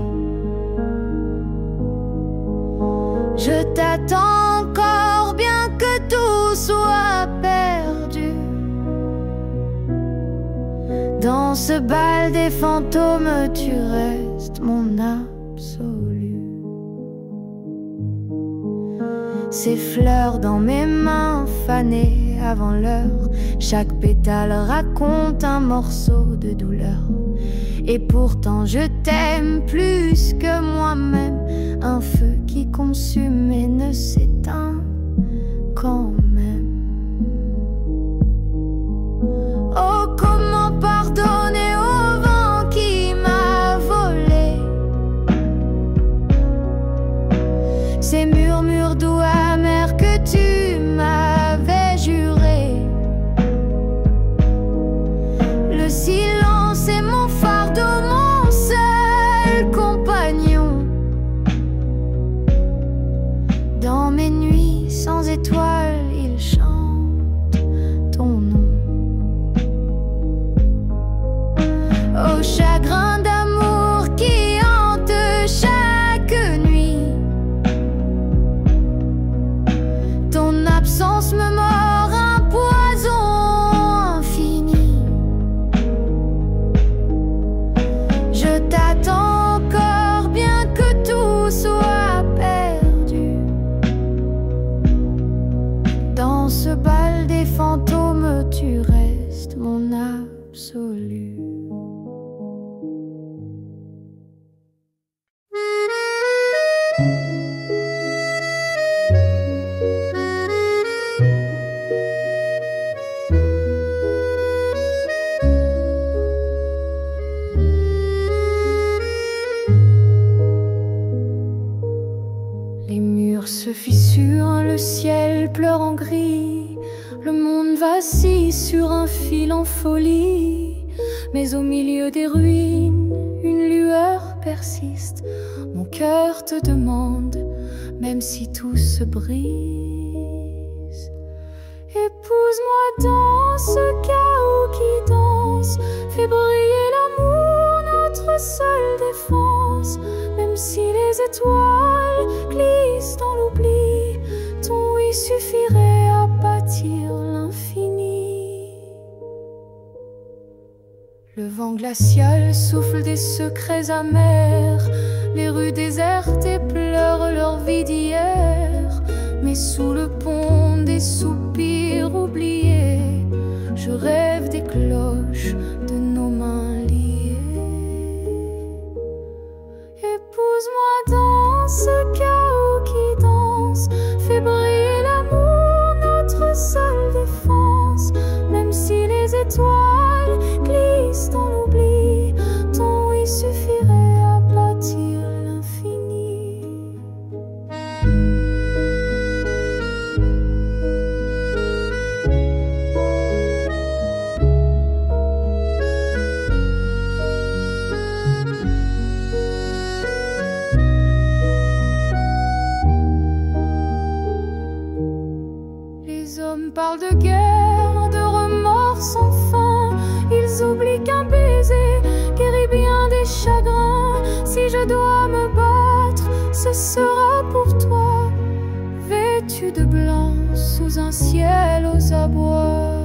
Je t'attends encore, bien que tout soit perdu. Dans ce bal des fantômes, tu restes mon absolu. Ces fleurs dans mes mains fanées avant l'heure, chaque pétale raconte un morceau de douleur. Et pourtant je t'aime plus que moi-même. Un feu qui consume et ne s'éteint quand même. Oh, comment pardonner au vent qui m'a volé ces murmures doux amers que tu m'avais juré. Le silence est mon fardeau, mon seul compagnon. Dans mes nuits sans étoiles, il chante ton nom. Au chagrin d'amour qui hante chaque nuit, ton absence me mord, un poison infini. Je t'attends encore, bien que tout soit perdu. Dans ce bal des fantômes, tu restes mon absolu. Les murs se fissurent, le ciel pleure en gris. Le monde vacille sur un fil en folie. Mais au milieu des ruines, une lueur persiste. Mon cœur te demande, même si tout se brise. Épouse-moi dans ce chaos qui danse. Fais briller l'amour, notre seule défense. Même si les étoiles glissent dans l'oubli, ton oui suffirait à bâtir l'infini. Le vent glacial souffle des secrets amers. Les rues désertes pleurent leur vie d'hier. Mais sous le pont des soupirs oubliés, je rêve des cloches de nos mains liées. Épouse-moi dans ce chaos qui danse. Fais briller l'amour, notre seule défense. Même si les étoiles glissent dans chagrin. Si je dois me battre, ce sera pour toi, vêtu de blanc sous un ciel aux abois.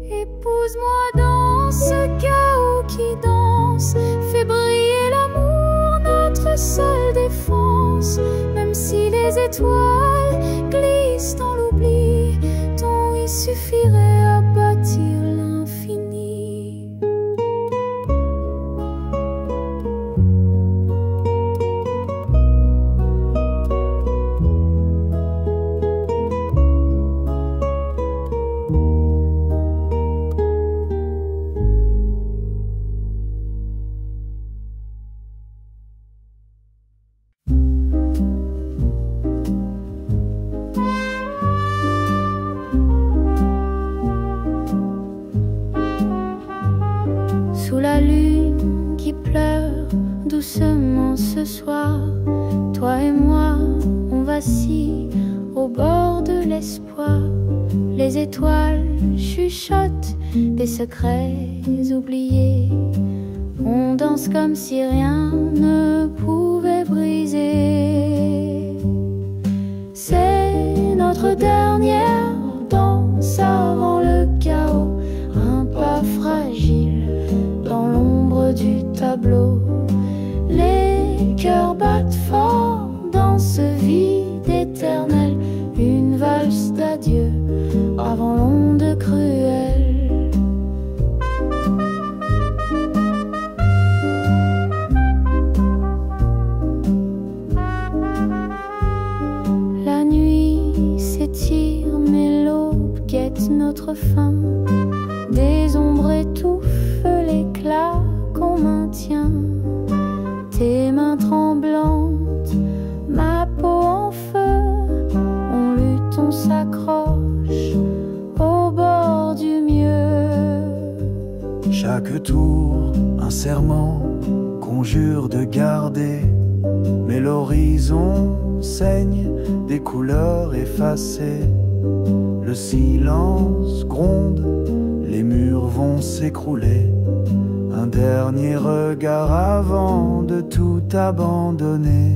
Épouse-moi dans ce chaos qui danse, fais briller l'amour, notre seule défense. Même si les étoiles glissent dans l'oubli, ton oui suffirait à bâtir l'infini. Sous la lune qui pleure doucement ce soir, toi et moi, on vacille au bord de l'espoir. Les étoiles chuchotent des secrets oubliés. On danse comme si rien ne pouvait briser. C'est notre dernière danse avant le chaos, un pas fragile dans l'ombre du tableau. Les cœurs battent fort dans ce vide éternel, une valse d'adieu avant l'onde cruelle. La nuit s'étire mais l'aube guette notre fin. Des ombres étouffent l'éclat qu'on maintient. Tes mains tremblantes, ma peau en feu, on lutte, on s'accroche au bord du mieux. Chaque tour, un serment, conjure de garder. Mais l'horizon saigne des couleurs effacées. Le silence gronde, les murs vont s'écrouler. Un dernier regard avant de tout abandonner.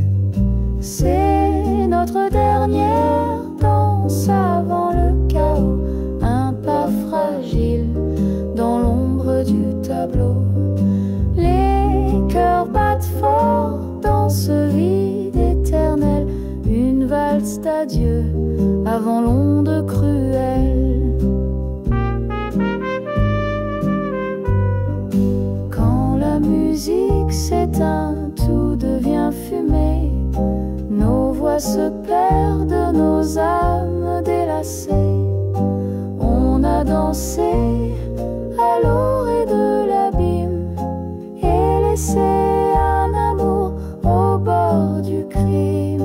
C'est notre dernière danse avant le chaos, un pas fragile dans l'ombre du tableau. Les cœurs battent fort dans ce vide éternel, une valse d'adieu avant l'onde cruelle. Musique s'éteint, tout devient fumée. Nos voix se perdent, nos âmes délacées. On a dansé à l'orée de l'abîme et laissé un amour au bord du crime.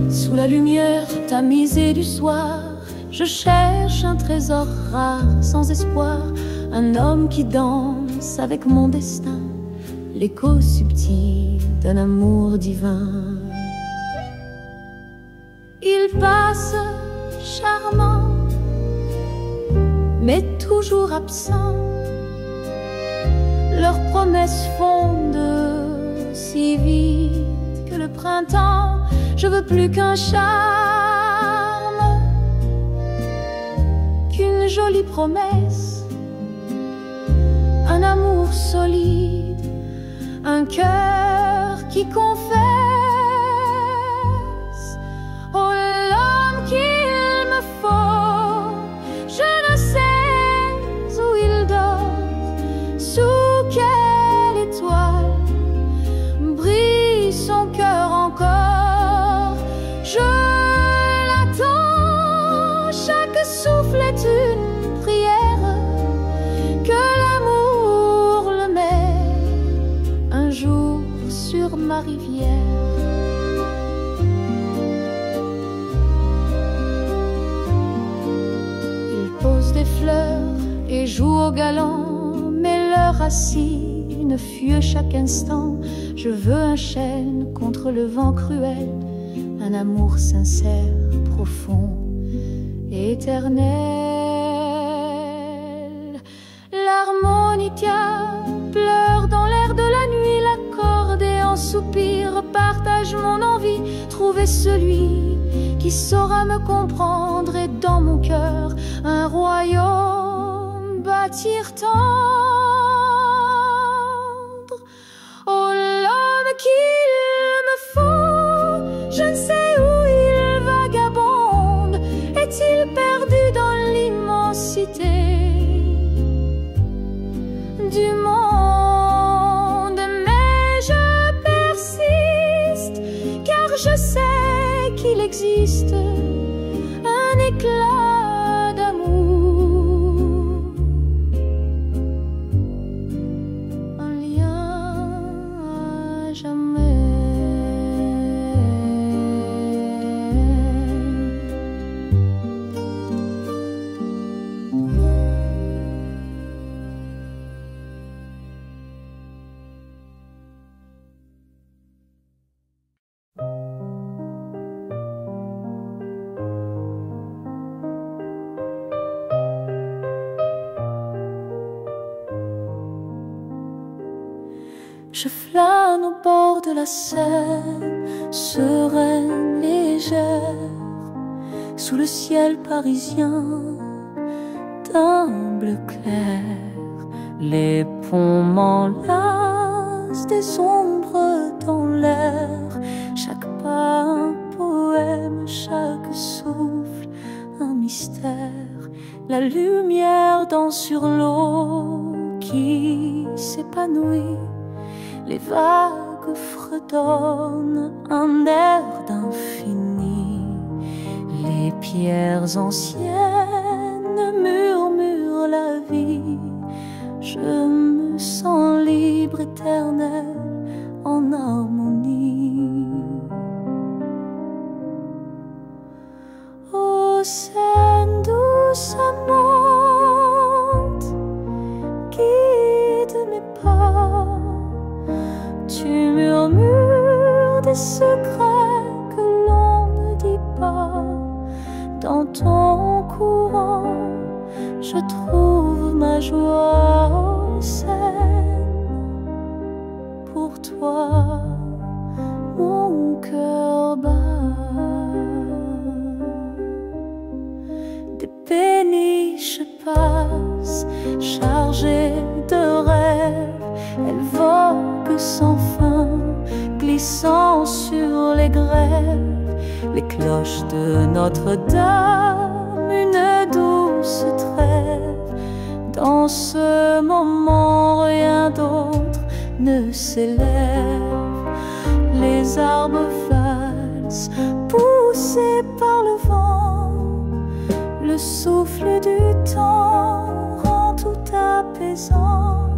Sous la lumière tamisée du soir, je cherche un trésor rare, sans espoir, un homme qui danse avec mon destin, l'écho subtil d'un amour divin. Il passe charmant, mais toujours absent. Leurs promesses fondent si vite que le printemps, je veux plus qu'un charme une jolie promesse, un amour solide, un cœur qui confesse. Oh, l'homme qu'il me faut, je ne sais où il dort, sous quelle étoile brille son cœur encore. Je l'attends, chaque souffle est une prière, que l'amour le met un jour sur ma rivière. Il pose des fleurs et joue au galant, mais leurs racines fuient chaque instant. Je veux un chêne contre le vent cruel, un amour sincère, profond, éternel. L'harmonica pleure dans l'air de la nuit, l'accordéon soupire, partage mon envie, trouver celui qui saura me comprendre et dans mon cœur un royaume bâtir tendre. Oh, l'homme qu'il me faut, je ne sais où il vagabonde, est-il perdu dans l'immensité du monde? Mais je persiste, car je sais qu'il existe un éclat d'amour, un lien à jamais. Je flâne au bord de la Seine, sereine, légère, sous le ciel parisien d'un bleu clair. Les ponts m'enlacent, des ombres dans l'air, chaque pas un poème, chaque souffle un mystère. La lumière danse sur l'eau qui s'épanouit, les vagues fredonnent un air d'infini. Les pierres anciennes murmurent la vie. Je me sens libre, éternel, en harmonie. Ô Seine douce amante, guide mes pas. Tu murmures des secrets que l'on ne dit pas. Dans ton courant, je trouve ma joie. Ô Seine, pour toi, mon cœur bat. Des péniches passent, chargées de rêves. Elles voguent sans fin, glissant sur les grèves. Les cloches de Notre-Dame, une douce trêve. Dans ce moment, rien d'autre ne s'élève. Les arbres valsent, poussés par le vent. Le souffle du temps rend tout apaisant.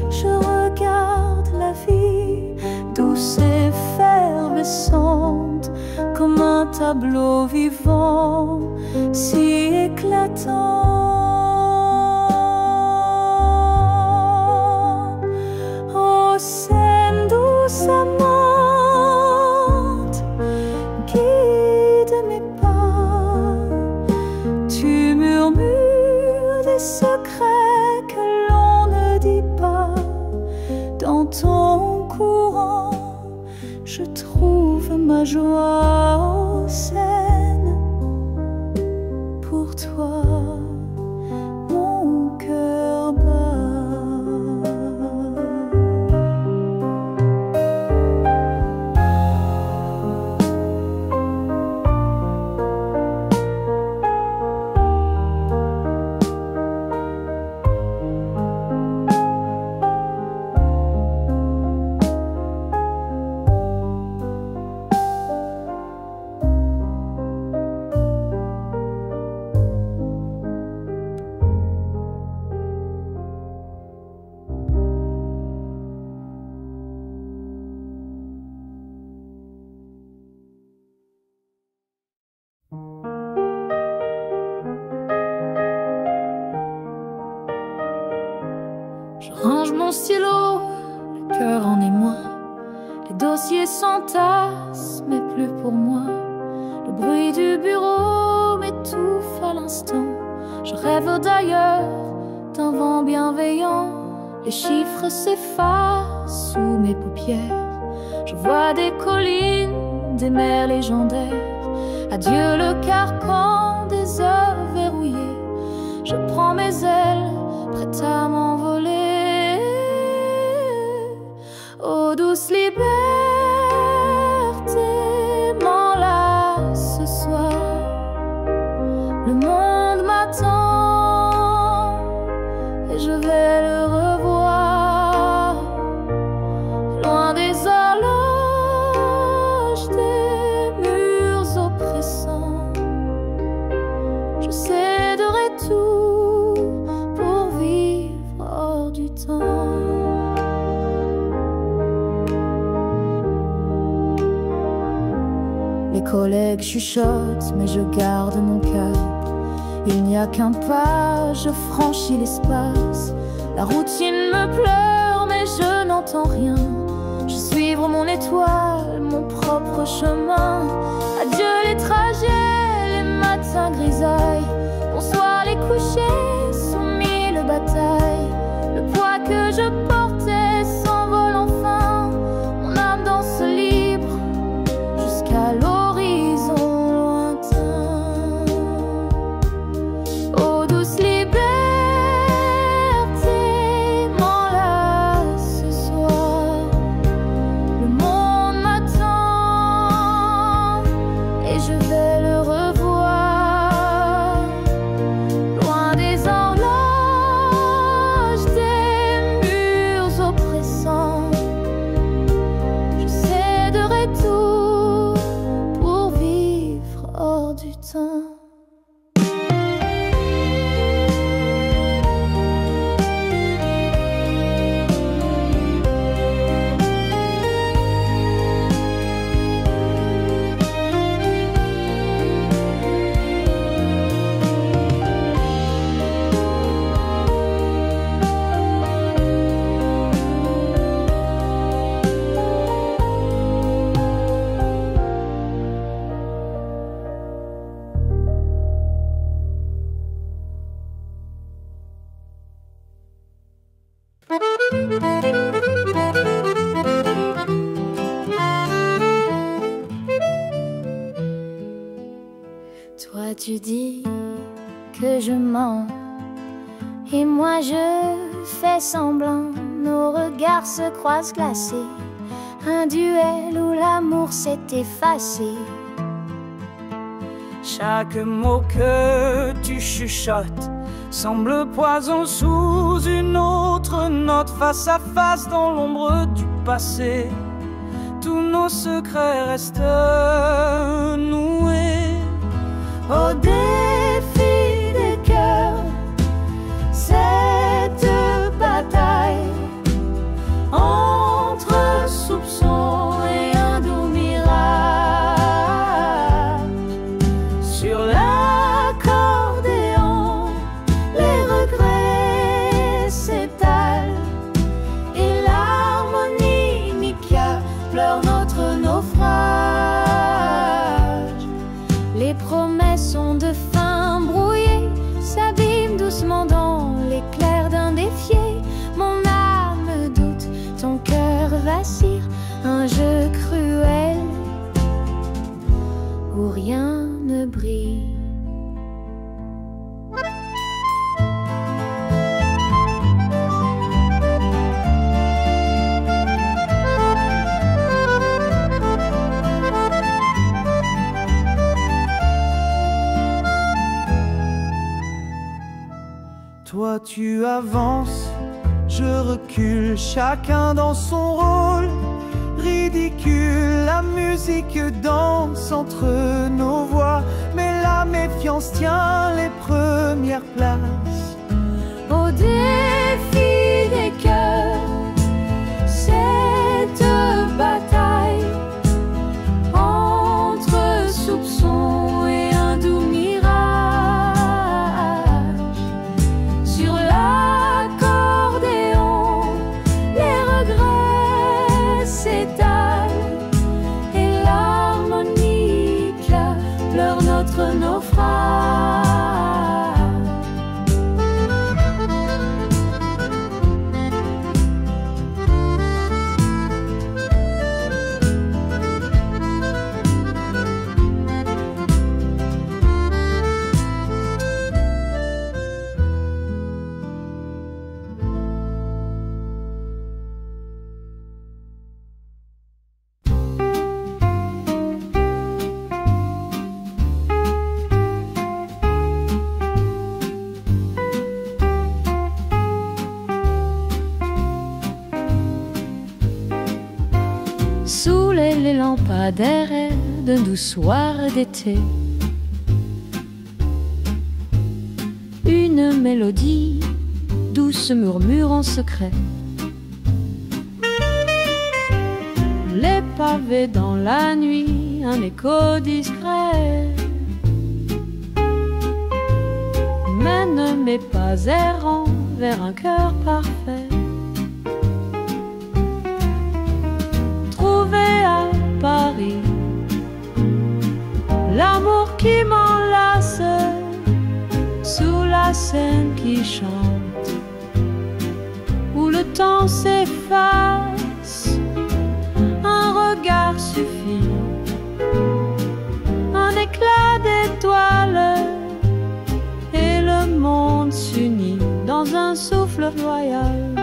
Je regarde la vie, douce et effervescente, comme un tableau vivant, si éclatant. Ô Seine douce amante, guide mes pas. Tu murmures des secrets que l'on ne dit pas. Dans ton courant, je trouve ma joie. Ô Seine, pour toi, mon stylo, le cœur en émoi. Les dossiers s'entassent, mais plus pour moi. Le bruit du bureau m'étouffe à l'instant. Je rêve d'ailleurs, d'un vent bienveillant. Les chiffres s'effacent sous mes paupières. Je vois des collines, des mers légendaires. Adieu le carcan des heures verrouillées. Je prends mes ailes, prête à m'envoler. Ô douce liberté, m'enlace ce soir. Le monde m'attend et je vais le revoir. Loin des horloges, des murs oppressants. Je céderai tout pour vivre hors du temps. Les collègues chuchotent, mais je garde mon cap. Il n'y a qu'un pas, je franchis l'espace. La routine me pleure, mais je n'entends rien. Je suivre mon étoile, mon propre chemin. Adieu les trajets, les matins grisailles. Bonsoir les couchers, sous mille batailles. Le poids que je portais s'envole enfin. Mon âme danse libre jusqu'à l'horizon lointain. Ô douce liberté, m'enlace ce soir. Le monde m'attend et je vais le revoir. Loin des horloges, des murs oppressants. Je céderai tout pour vivre hors du temps. Toi tu dis que je mens et moi je fais semblant. Nos regards se croisent glacés. Un duel où l'amour s'est effacé. Chaque mot que tu chuchotes semble poison sous une autre note. Face à face dans l'ombre du passé, tous nos secrets restent noués. Au défi des cœurs, cette bataille entre soupçons et un doux mirage. Sur l'accordéon, les regrets s'étalent et l'harmonie Mika pleure notre naufrage. Les promesses ont de fin brouillé, s'abîment doucement dans l'éclair d'un défié. Mon âme doute, ton cœur vacille, un jeu cruel où rien ne brille. Toi tu avances, je recule, chacun dans son rôle. Ridicule, la musique danse entre nos voix, mais la méfiance tient les premières places. Au défi des cœurs, cette bataille entre soupçons et un doux mirage. Sur l'accordéon, les lampadaires d'un doux soir d'été. Une mélodie douce murmure en secret. Les pavés dans la nuit, un écho discret mène mes pas errants vers un cœur parfait. Trouvé à Paris, l'amour qui m'enlace sous la Seine qui chante, où le temps s'efface. Un regard suffit, un éclat d'étoiles, et le monde s'unit dans un souffle royal.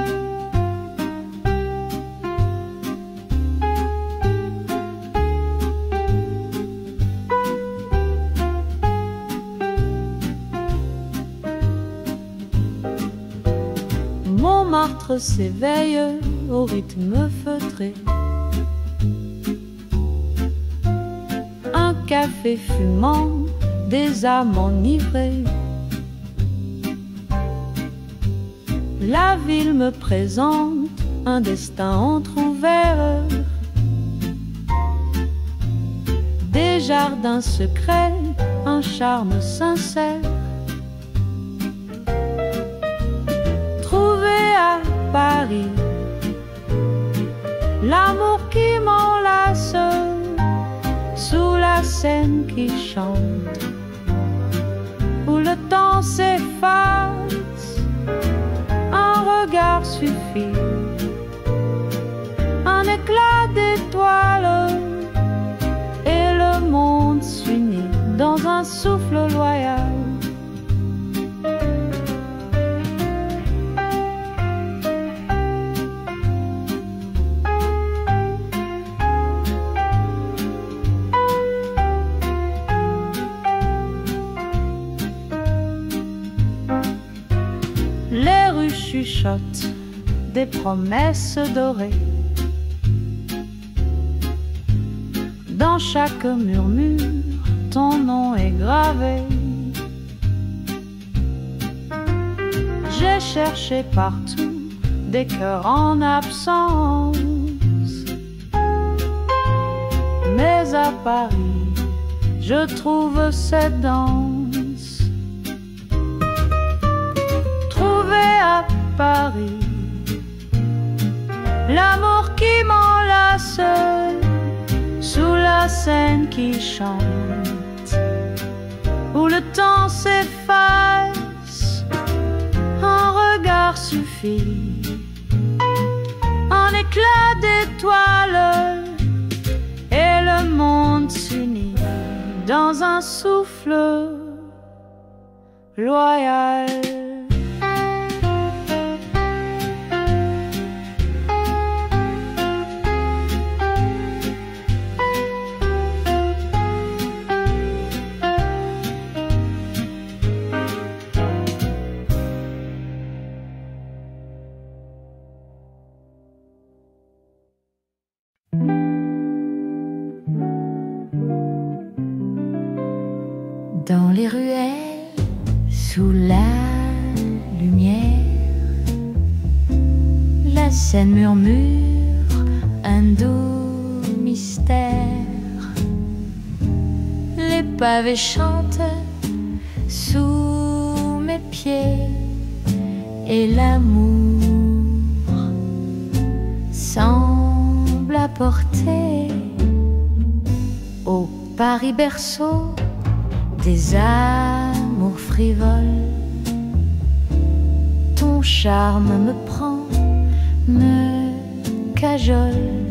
Montmartre s'éveille au rythme feutré. Un café fumant, des âmes enivrées. La ville me présente un destin entrouvert. Des jardins secrets, un charme sincère. Trouvé à Paris, l'amour qui m'enlace sous la Seine qui chante, où le temps s'efface. Un regard suffit, un éclat d'étoiles, et le monde s'unit dans un souffle loyal. Les rues chuchotent des promesses dorées. Dans chaque murmure, ton nom est gravé. J'ai cherché partout des cœurs en absence, mais à Paris, je trouve cette danse. Trouvé à Paris, l'amour qui m'enlace sous la Seine qui chante, où le temps s'efface. Un regard suffit, un éclat d'étoiles, et le monde s'unit dans un souffle loyal. Dans les ruelles, sous la lumière, la Seine murmure un doux mystère. Les pavés chantent sous mes pieds, et l'amour semble apporter au Paris berceau des amours frivoles. Ton charme me prend, me cajole.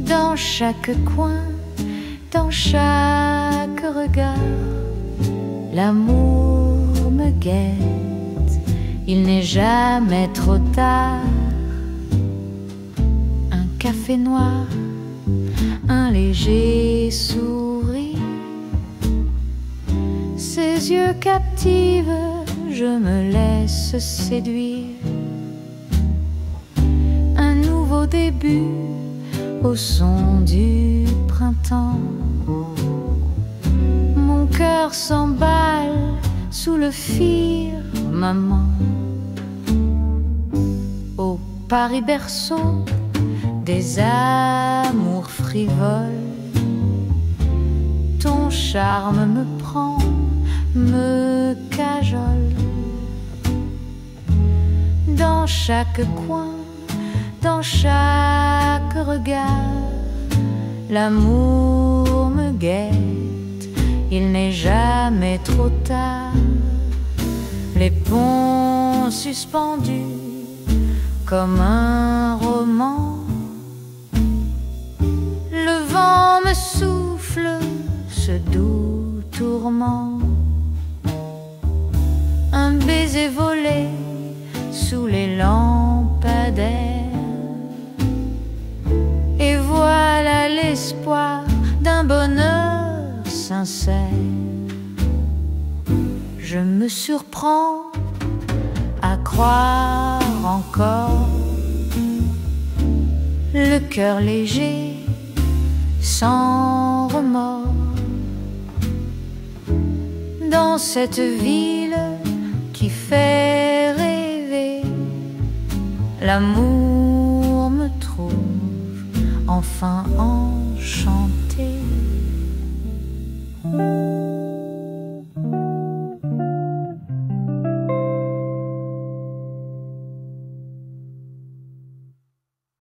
Dans chaque coin, dans chaque regard, l'amour me guette, il n'est jamais trop tard. Un café noir, un léger sourire, ses yeux captivent, je me laisse séduire. Un nouveau début au son du printemps. Mon cœur s'emballe sous le firmament. Au Paris berceau des amours frivoles, ton charme me prend, me cajole. Dans chaque coin, dans chaque regard, l'amour me guette, il n'est jamais trop tard. Les ponts suspendus comme un roman, le vent me souffle ce doux tourment. Un baiser volé sous les lampadaires, et voilà l'espoir d'un bonheur sincère. Je me surprends à croire encore, le cœur léger, sans remords, dans cette ville qui fait rêver. L'amour me trouve enfin en